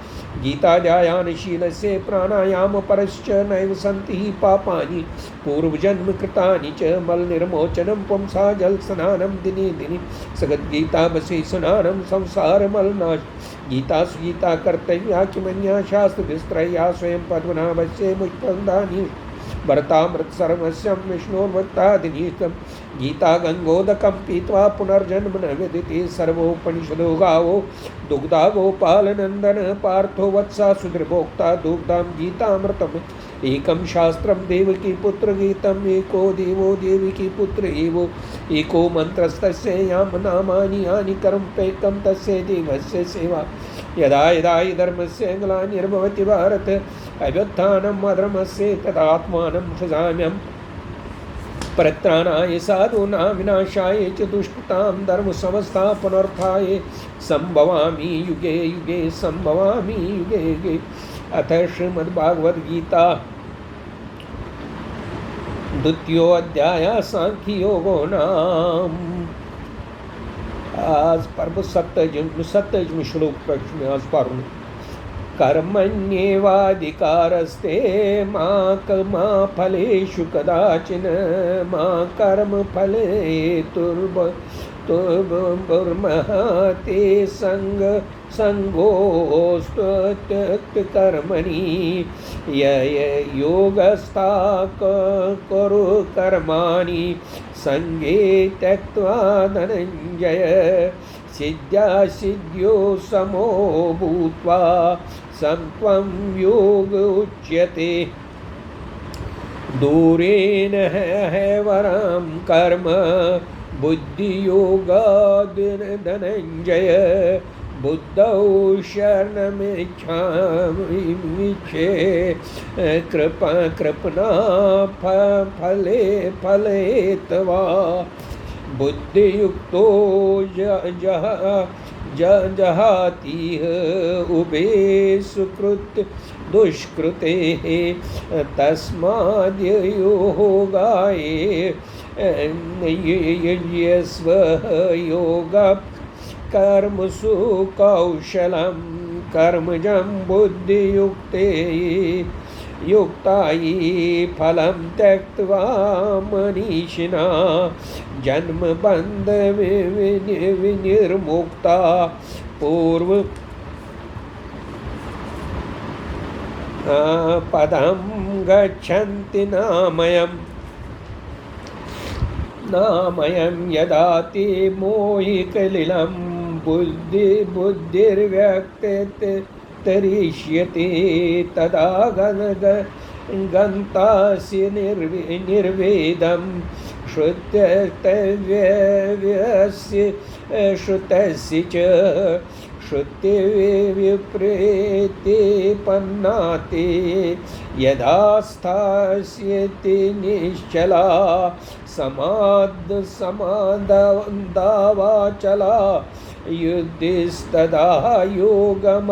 [SPEAKER 1] गीताध्यायानशीलस्य प्राणायाम परश्च नैव सन्ति पापानि पूर्वजन्म कृतानि च मलनिर्मोचनं पुंसा जलस्नानं दिने दिने सगद्गीतावशेषनानं संसारमलनाश गीता सुगीता कर्तव्या किमन्या शास्त्र विस्त्रया स्वयं पद्मनाभस्य मुच्पन्दानि भरतामृत सर्वस्यं विष्णोर्वत्तादिनीतं गीता गंगोदकं पीत्वा पुनर्जन्म न विदिते सर्वोपनिषदो गावो दुग्धा गोपालनंदन पार्थो वत्सा सुदृभोक्ता दुग्धां गीतामृतम् एकं शास्त्रं देवकी पुत्र गीतम् एको देवो देवकी पुत्र एवो एको मंत्रस्तस्य याम नामानि यानि कर्मपैकं तस्य देवस्य सेवा यदा यदा हि धर्मस्य ग्लानिर्भवति भारत अभ्युत्थानम् अधर्मस्य तदात्मानं सृजाम्यहम् परित्राणाय साधूनां विनाशाय च दुष्कृतां धर्मसंस्थापनार्थाय संभवामि युगे युगे संभवामि युगे युगे। अथ श्रीमद्भागवत गीता द्वितीयोऽध्याय सांख्ययोगो नाम। आज पर्व सप्तम श्लोक में आज पारुण कर्मण्येवाधिकारस्ते मा फलेषु कदाचिन मा कर्मफले तुर्भुर्मः ते संगोस्त्वत्यक्तकर्मणि योगस्था कुरु कर्माणि संगे त्यक्त्वा धनञ्जय सिद्ध्यासिद्ध्यो समो भूत्वा संत्वं योग उच्यते दूरेन हैवरं कर्म बुद्धियोगाद् धनञ्जय बुद्धौ शरणमिच्छामि कृपणा फले तवा बुद्धियुक्तो जहातीह उभे सुकृत दुष्कृते तस्माद्योगाये स्व योग कर्मसु कौशलं कर्मजं बुद्धियुक्ते युक्तायि फलं त्यक्त्वा मनीषिणा जन्मबन्ध विनिर्मुक्ता पूर्व पदं गच्छन्ति नामयं यदा ते मोहिकलिलं बुद्धिर्व्यक्तरिष्यते तदा गन्तासि निर्वेदं श्रुतस्य च श्रुते विप्रेते पन्नाते यदा स्थास्यति निश्चला समादावाचला युद्धिस्तदा योगम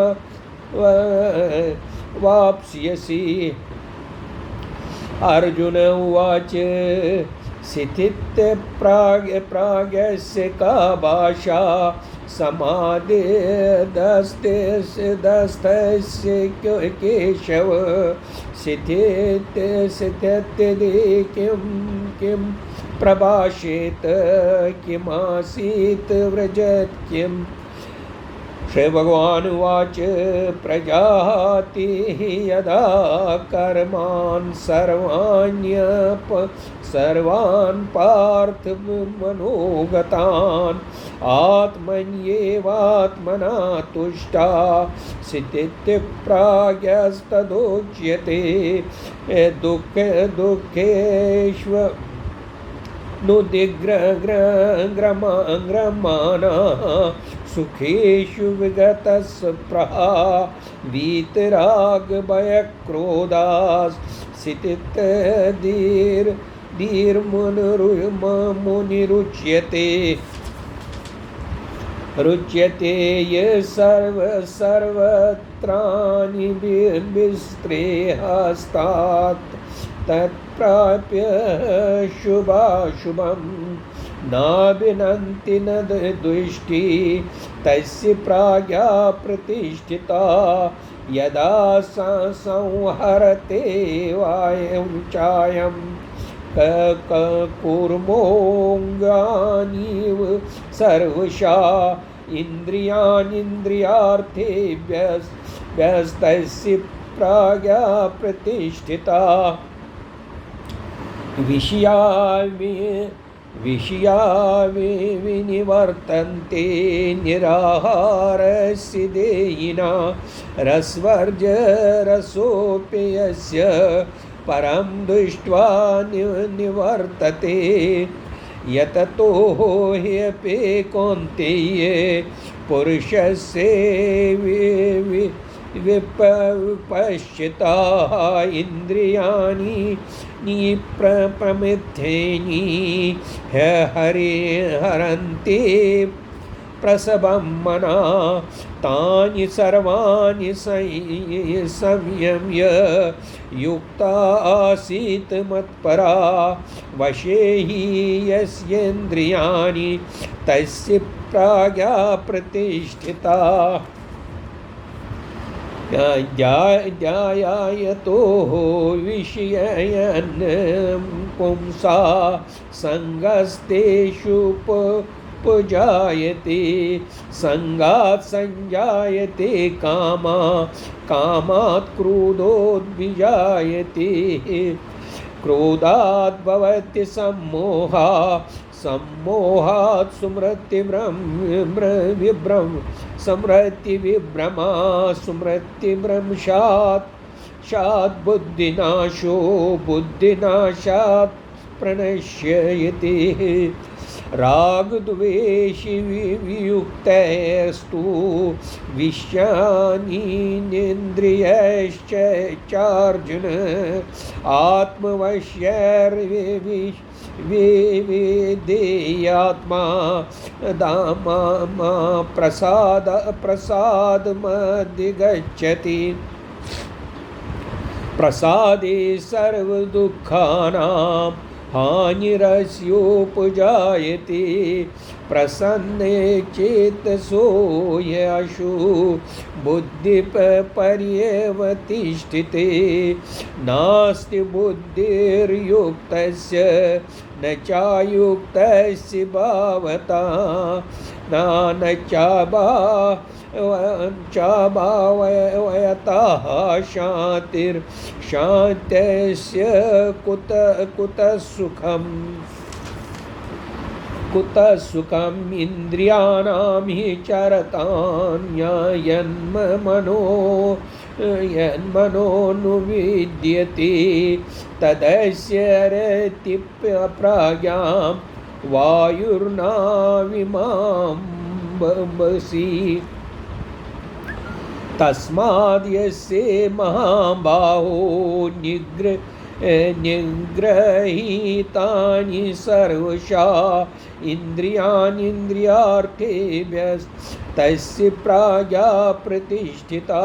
[SPEAKER 1] वाप्स्यसि। अर्जुन उवाच स्थित्य प्राज्ञस्य का भाषा समाधिदस्तस्य केशव स्थित्यदे किं प्रभाषेत किमासीत् व्रजत् किम्। श्री भगवान उवाच प्रजाति यदा कर्मान् सर्वान् पार्थ मनोगतान् आत्मन्येवात्मना तुष्टा स्थितिप्राज्ञस्तदोच्यते दुःखेष्व नुदिग्रमाणाः सुखेषु विगतस्पृहा वीतरागभयक्रोधास्थितिर्मुनिरुच्यते ये सर्वत्राणि विस्त्रेहस्तात् तत्प्राप्य शुभाशुभं नाभिनन्ति न द्वेष्टि तस्य प्राज्ञा प्रतिष्ठिता यदा संहरते वायं चायं कूर्मोऽङ्गानीव सर्वशा इन्द्रियाणीन्द्रियार्थेभ्यस्तस्य प्राज्ञा प्रतिष्ठिता विषया विनिवर्तन्ते निराहारस्य देयिना रसवर्जरसोऽप्यस्य परं दृष्ट्वा निवर्तते यततो ह्यपि कौन्तेय पुरुषस्य विपश्चिता इन्द्रियाणि प्रमिथ्येनि हरन्ति प्रसभं मना तानि सर्वाणि संयम्य युक्ता आसीत् मत्परा वशे हि यस्येन्द्रियाणि तस्य प्राज्ञा प्रतिष्ठिता ध्यायतो विषयन् पुंसा सङ्गस्तेषुपजायते सङ्गात् संजायते कामात् क्रोधोद्विजायते क्रोधात् भवति सम्मोहात् स्मृतिविभ्रमा स्मृतिभ्रंशात् बुद्धिनाशात् प्रणश्यते रागद्वेषि वियुक्तस्तु विषयानीन्द्रियश्चार्जुन आत्मवश्यर्विवेदेयात्मा दामा प्रसादमधिगच्छति प्रसादे सर्वदुःखानां हानिरस्योपजायते प्रसन्ने चेतसो यशो बुद्धिपर्यवतिष्ठिते नास्ति बुद्धिर्युक्तस्य न चायुक्तस्य भावता न चाभावयतः शान्तिर्शान्त्यस्य कुतः सुखम् इन्द्रियाणां हि यन्मनोनुविद्यते तदस्य रतिप्राज्ञां वायुर्नाविमाम्बसि तस्माद्यस्य महाबाहो निग्रहीतानि सर्वशा इन्द्रियाणीन्द्रियार्थेभ्यस्तस्य प्राज्ञा प्रतिष्ठिता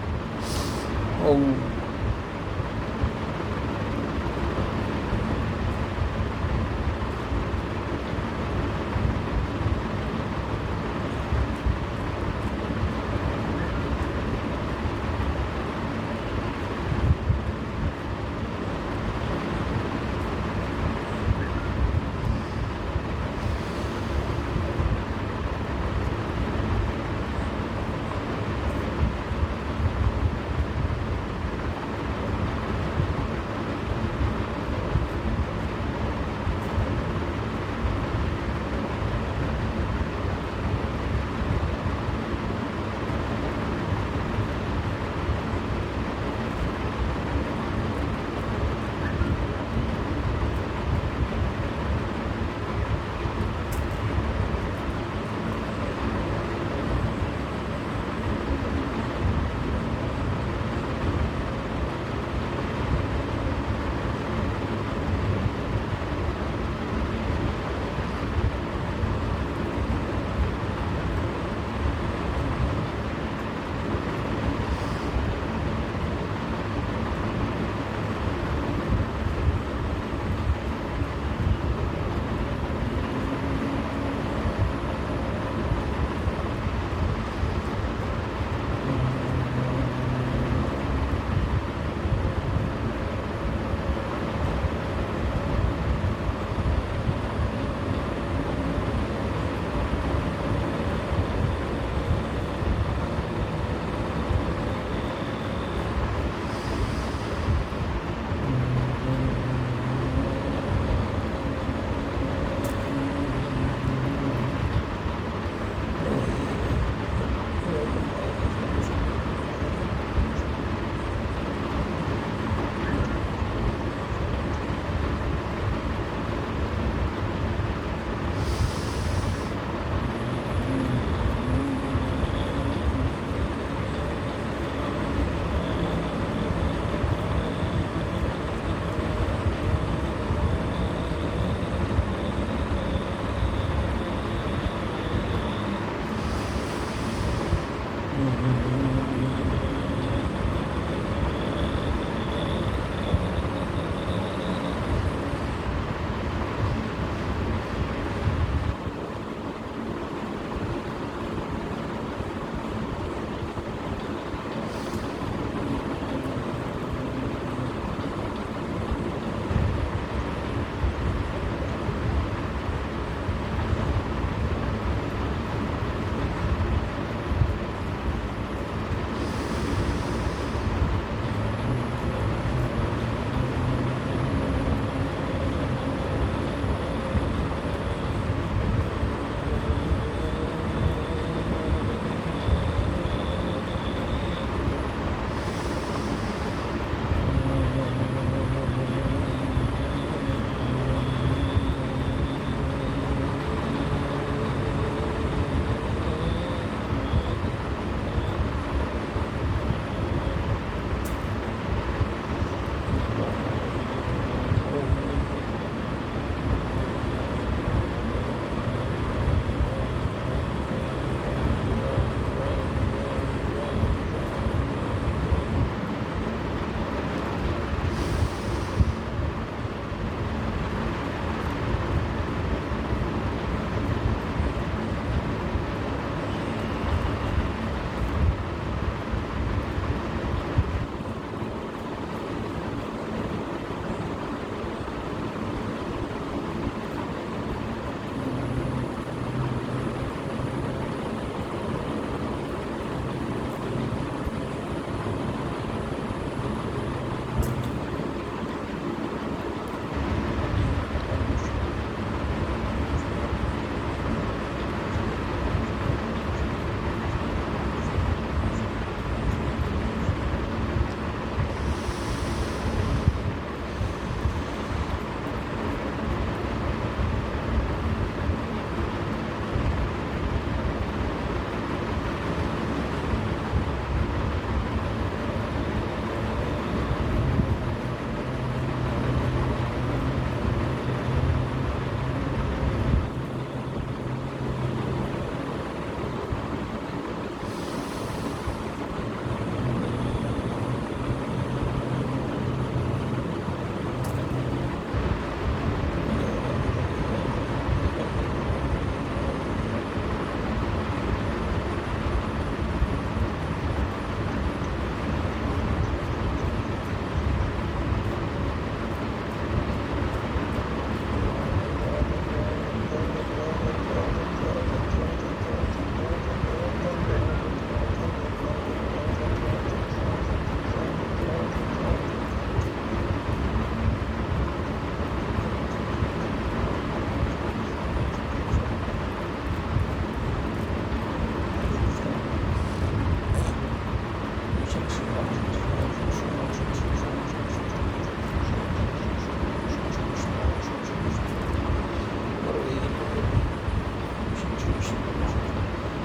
[SPEAKER 1] ओम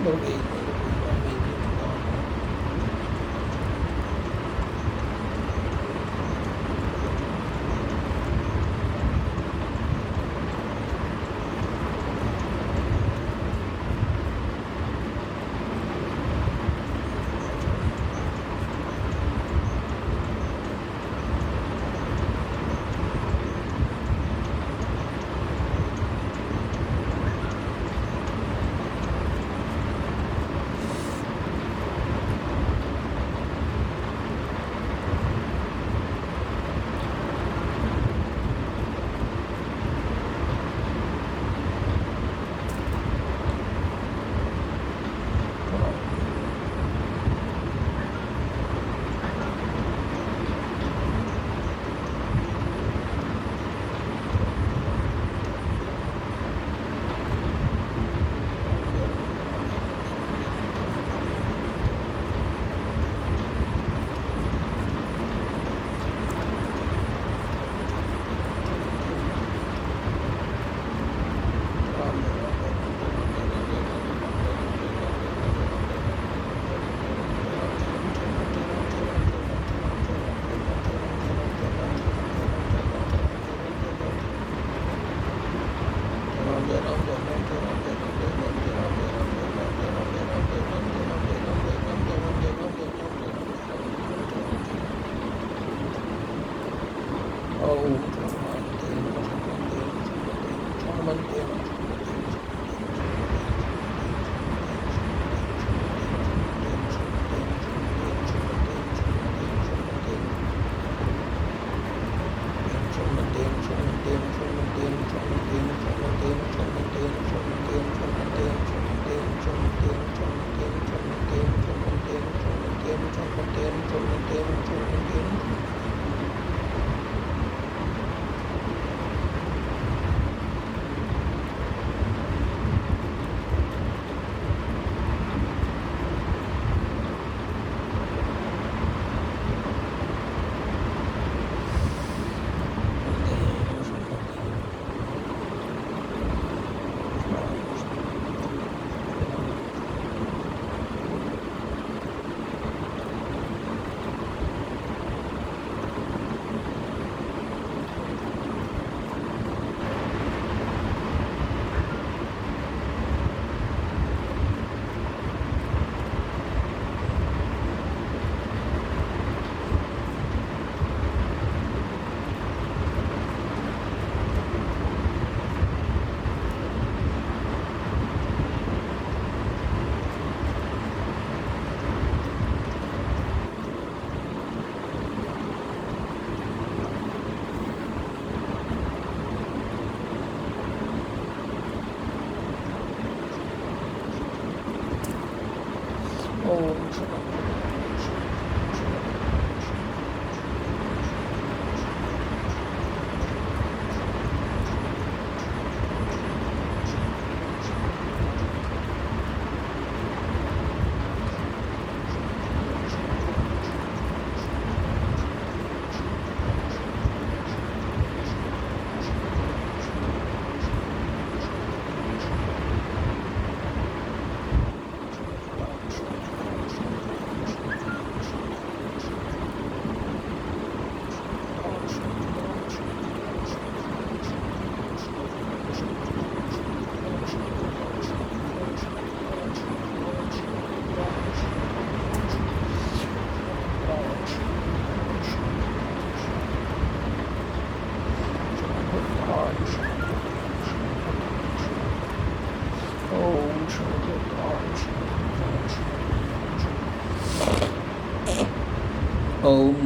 [SPEAKER 1] ओम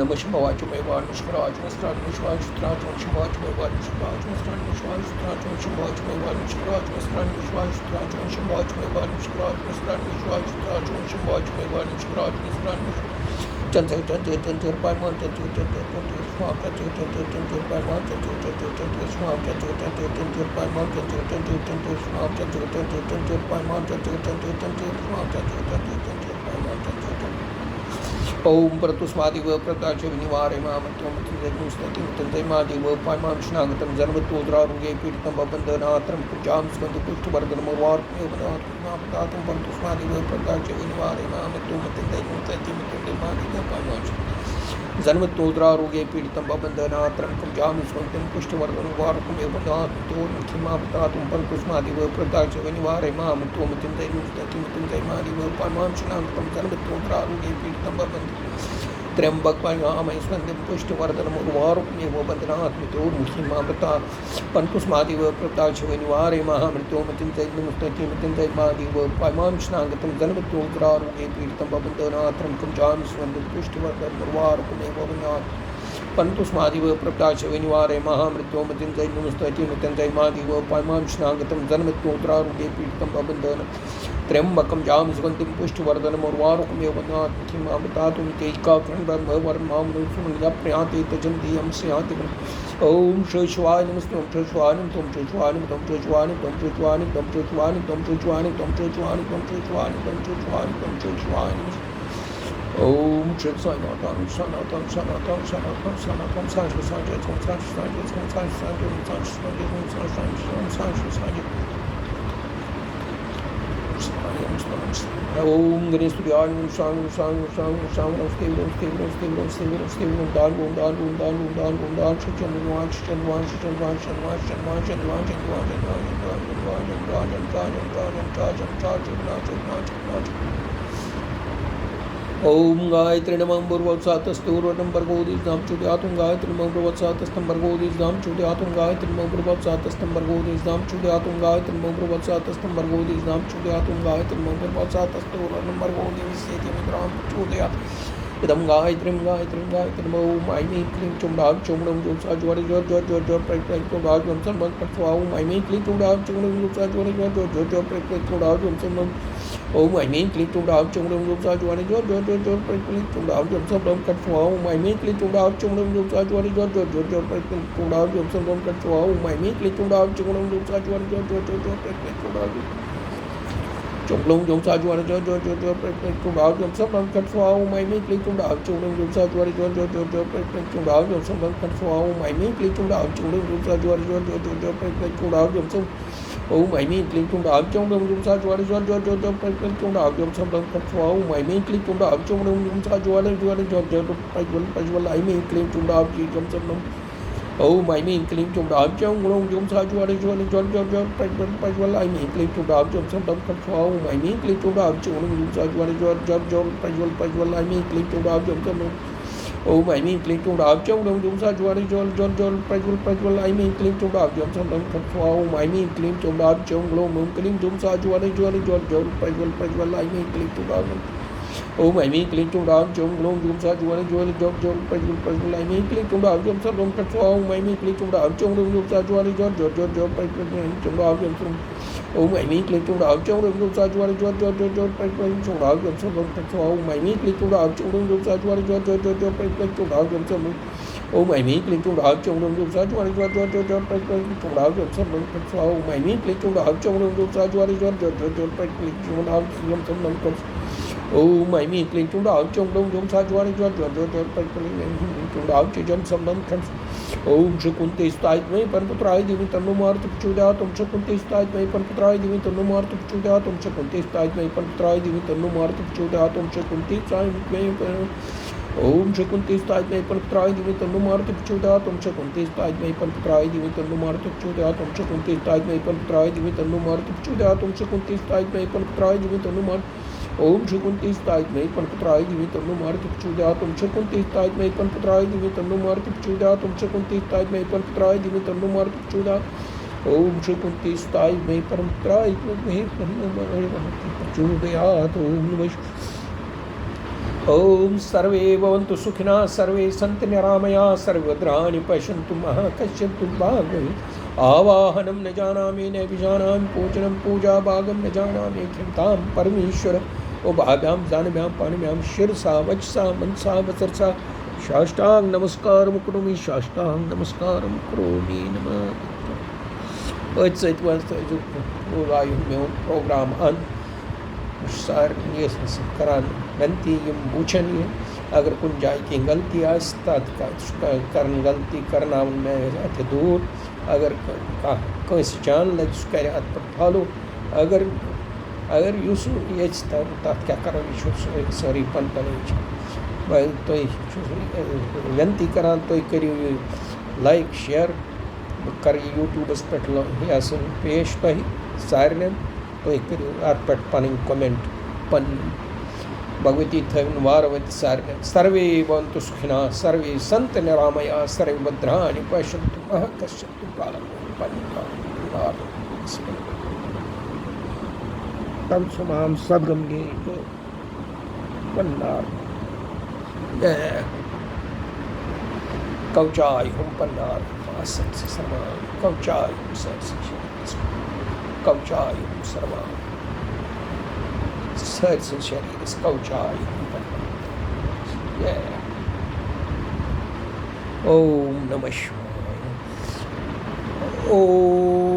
[SPEAKER 1] नमः शिवाय शिवाय निष्कराज निष्कराज शिवाय शुत्राज शिवाय शिवाय निष्कराज निष्कराज शिवाय शुत्राज शिवाय शिवाय निष्कराज निष्कराज शिवाय शुत्राज शिवाय शिवाय निष्कराज निष्कराज शिवाय शुत्राज शिवाय शिवाय निष्कराज निष्कराज चंचल by one swamp by one swamp by one swamp by one ओम प्रतुस्मादिव प्रताच विनिवारे मामत्वमतिजय मादिव पायमांशनागतं जन्मतोद्रारुगे पीडितं बबन्धनात्रं कुजां स्कन्दपुष्टवर्धनमुर्वार्पणेवनात्मनापदातं प्रतुस्मादिव प्रताच विनिवारे मामत्वमतिजय मादिव पायमांश जन्मतोद्रारुगे पीडितं बबन्धनात्रं कुजां स्कन्दं पुष्टवर्धनमुर्वार्पणेवनात्मनापदातं प्रतुस्मादिव प्रताच विनिवारे मामत्वमतिजय मादिव पायमांशनागतं जन्मतोद्रारुगे पीडितं त्र्यंबक पायामैस्वंदं पुष्टवर्धनमुर्वारुकमेव बन्धनात्मितोर्मुखीमामृता पन्कुस्मादिव प्रताच विनिवारे महामृत्योमतिं जैर्मुस्ततिमतिं पायमांशनागतं जन्मतोद्रारुगे पीडितं बबन्धनात्रं कुञ्जां स्वन्दं पुष्टवर्धनमुर्वारुकमेव बन्धनात् पन्कुस्मादिव प्रताच विनिवारे महामृत्योमतिं जैर्मुस्ततिमतिं पायमांशनागतं जन्मतोद्रारुगे पीडितं बबन्धन त्र्यंबकं जाम सुगंधिं पुष्टवर्धनमुर्वारुकमेव बन्धनात् ब्रह्मवर्मामृत्युमन्याप्याति तजन्ति यं स्याति ओम श्रीश्वाय नमस्ते ओम श्रीश्वाय त्वं श्रीश्वाय त्वं श्रीश्वाय त्वं श्रीश्वाय त्वं श्रीश्वाय त्वं श्रीश्वाय त्वं श्रीश्वाय त्वं श्रीश्वाय त्वं श्रीश्वाय त्वं श्रीश्वाय ओम श्री साईनाथां सनातन सनातन सनातन सनातन साईं साईं ओम साईं साईं ओम साईं साईं ओम साईं साईं ओम साईं साईं ओम साईं ओम गणेश सूर्याय ओम शांग शांग शांग शांग नमस्ते नमस्ते नमस्ते नमस्ते नमस्ते ओम दान ओम दान ओम दान ओम दान ओम दान शचनवान शचनवान शचनवान शचनवान शचनवान शचनवान शचनवान शचनवान ओम गायत्री नमः भूर्भुवस्सुवस्सातस्तूर्णं भर्गोदीर्घं चुड्यातुं गायत्री नमः भूर्भुवस्सातस्तं भर्गोदीर्घं चुड्यातुं गायत्री नमः भूर्भुवस्सातस्तं भर्गोदीर्घं चुड्यातुं गायत्री नमः भूर्भुवस्सातस्तं भर्गोदीर्घं चुड्यातुं गायत्री नमः भूर्भुवस्सातस्तूर्णं भर्गोदीर्घं चुड्यात् इदं गायत्रीं गायत्रीं गायत्री नमः ओम ऐं क्लीं चुम्डां चुम्डं जुंसा ज्वारि ज्वर ज्वर ज्वर ज्वर प्रैक् प्रैक् चुम्डां जुंसन मन पट्वा ओम ऐं क्लीं चुम्डां चुम्डं जुंसा ज्वारि ज्वर ज्वर ज्वर ज्वर प्रैक् प्रैक् चुम्डां जुंसन मन ओम ऐं क्लीं चुम्डां चुम्डं जुंसा ज्वारि ज्वर ज्वर ज्वर ज्वर प्रैक् प्रैक् चुम्डां जुंसन मन पट्वा ओम ऐं क्लीं चुम्डां चुम्डं जुंसा ज्वारि ज्वर ज्वर ज्वर ज्वर प्रैक् प्रैक् चुम्डां जुंसन मन पट्वा ओम ऐं क्लीं चुम्डां चुम्डं जुंसा ज्वारि ज्वर ज्वर ज्वर ज्वर प्रैक् प्रैक् चुम्डां चुम्डं जुंसा ज्वारि ज्वर ज्वर ज्वर ज्वर प्रैक् प्रैक् चुम्डां जुंसन मन पट्वा ओम ऐं क्लीं चुम्डां चुम्डं जुंसा ज्वारि ज्वर ज्वर ज्वर ज्वर प्रैक् प्रैक् चुम्डां जुंसन मन पट्वा ओम ऐं क्लीं चुम्डां चुम्डं जुंसा ज्वारि ज्वर ज्वर ज्वर ज्वर प्रैक् प्रैक् चुम्डां जुंसन ओम ऐं क्लीं चुम्डां चुम्डं जुंसा ज्वारि ज्वर ज्वर ज्वर ज्वर प्रैक् प्रैक् चुम्डां जुंसन मन पट्वा ओम ऐं क्लीं चुम्डां चुम्डं जुंसा ज्वारि ज्वर ज्वर ज्वर प्रज्वल ऐं क्लीं चुम्डां जुंसन ओम ऐं क्लीं चुम्डां चुम्डं जुंसा ज्वारि ज्वर ज्वर ज्वर ज्वर प्रज्वल ऐं क्लीं चुम्डां जुंसन मन पट्वा ओम ऐं क्लीं चुम्डां चुम्डं जुंसा ज्वारि ज्वर ज्वर ज्वर प्रज्वल ऐं क्लीं चुम्डां जुंसन ओम ऐं क्लीं चुम्डां चुम्डं जुंसा ज्वारि ज्वर ज्वर ज्वर प्रज्वल ऐं क्लीं चुम्डां जुंसन मन पट्वा ओम ऐं क्लीं चुम्डां चुम्डं क्लीं जुंसा ज्वारि ज्वर ज्वर ज्वर प्रज्वल ऐं क्लीं चुम्डां ओम ऐं क्लीं चुम्डां चुम्डं जुंसा ज्वारि ज्वर ज्वर ज्वर प्रज्वल ऐं क्लीं चुम्डां जुंसन मन पट्वा ओम ऐं क्लीं चुम्डां चुम्डं जुंसा ज्वारि ज्वर ज्वर ज्वर ज्वर प्रज्वल ऐं चुम्डां जुंसन ओम ऐं क्लीं चुम्डां चुम्डं जुंसा ज्वारि ज्वर ज्वर ज्वर ज्वर प्रज्वल चुम्डां जुंसन मन पट्वा ओम ऐं क्लीं चुम्डां चुम्डं जुंसा ज्वारि ज्वर ज्वर ज्वर ज्वर प्रज्वल चुम्डां जुंसन ओम ऐं क्लीं चुम्डां चुम्डं जुंसा ज्वारि ज्वर ज्वर ज्वर ज्वर प्रज्वल चुम्डां जुंसन मन पट्वा ओम ऐं क्लीं चुम्डां चुम्डं जुंसा ज्वारि ज्वर ज्वर ज्वर ज्वर प्रज्वल चुम्डां जुंसन मन पट्वा ओम ऐं क्लीं चुम्डां चुम्डं जुंसा ज्वारि ज्वर ज्वर ज्वर ज्वर प्रज्वल चुम्डां चिजं सम्नं ओम शकुंते स्थायित्वै परमपुत्राय दिवि तन्नो मारुति प्रचोदयात् ओम शकुंते स्थायित्वै परमपुत्राय दिवि तन्नो मारुति प्रचोदयात् ओम शकुंते स्थायित्वै परमपुत्राय दिवि तन्नो मारुति प्रचोदयात् ओम शकुंते स्थायित्वै ओम शकुंते स्थायित्वै परमपुत्राय दिवि तन्नो मारुति प्रचोदयात् ओम शकुंते स्थायित्वै परमपुत्राय दिवि तन्नो मारुति प्रचोदयात् ओम शकुंते स्थायित्वै परमपुत्राय दिवि तन्नो मारुति प्रचोदयात् ओम शकुंते स्थायित्वै परमपुत्राय दिवि तन्नो मारुति ओम शकुंते स्थायित्वै परमपुत्राय दिवि तन्नो मारुति प्रचोदयात् ओम शकुंते स्थायित्वै परमपुत्राय दिवि तन्नो मारुति प्रचोदयात् ओम शकुंते स्थायित्वै परमपुत्राय दिवि तन्नो मारुति प्रचोदयात् ओम शकुंते स्थायित्वै परमपुत्राय दिवि तन्नो मारुति प्रचोदयात् ओम नमः ओम सर्वे भवन्तु सुखिनः सर्वे सन्तु निरामयाः सर्वभद्राणि पश्यन्तु मा कश्चित् दुर्भाग्यम् आवाहनं न जानामि न विजानामि पूजनं पूजाभागं न जानामि क्षमतां परमेश्वर ओ भाभ्यां जानभ्यां पाणिभ्यां शिरसा वचसा मनसा वचसा साष्टांग नमस्कारं करोमि साष्टांग नमस्कारं करोमि नमः het was hoe wij met program aan. Besar yes sekarang nanti yang bukan अगर कुछ जाए की गलती कर गलती करना उनमें दूर अगर कंस जान लगे कर अत पे फॉलो अगर अगर युस ये तथ क्या करो यह सारी पन तुम विनती करान तुम करो लाइक शेयर कर यूट्यूबस पे यह पेश तुम सारे तुम करो अत पे पन कमेंट पन भगवती थवन वारवती सारे सर्वे भवन्तु सुखिनः सर्वे सन्तु निरामयाः सर्वे भद्राणि पश्यन्तु मा कश्चित् दुःखभाग् तम सुमाम सद्गम गे पन्नार कौचाय हम पन्नार आसन से समान कौचाय हम सरसे कौचाय हम सर्वा सरसे शरीर इस कौचाय हम पन्नार ओम नमः शिवाय ओम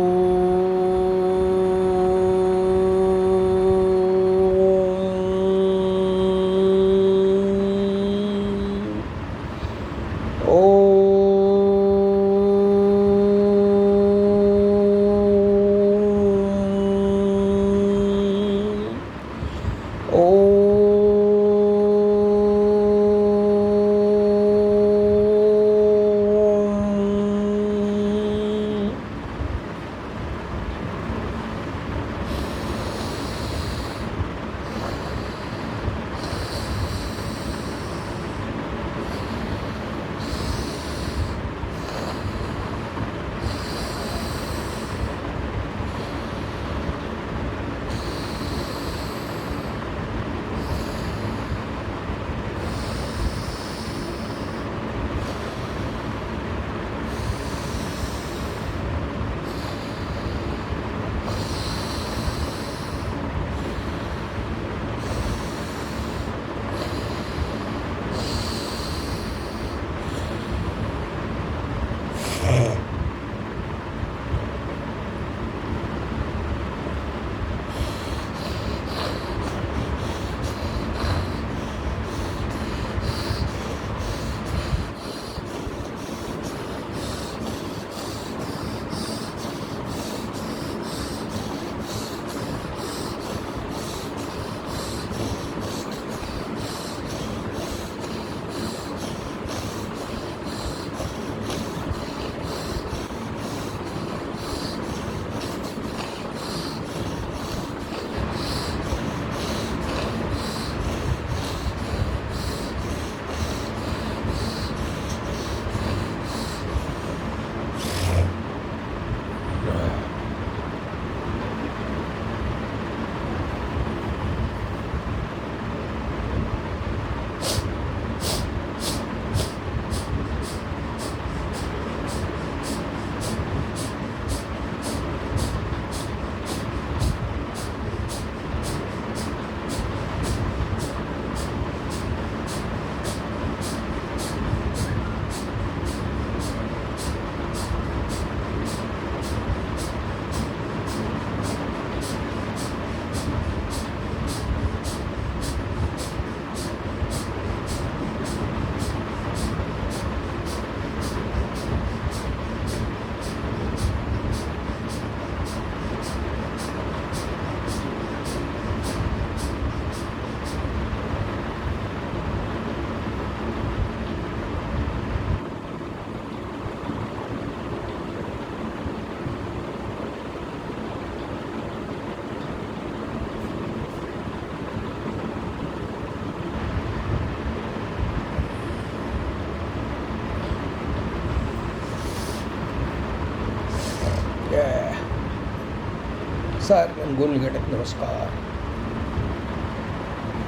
[SPEAKER 1] सारे गुण गणित नमस्कार।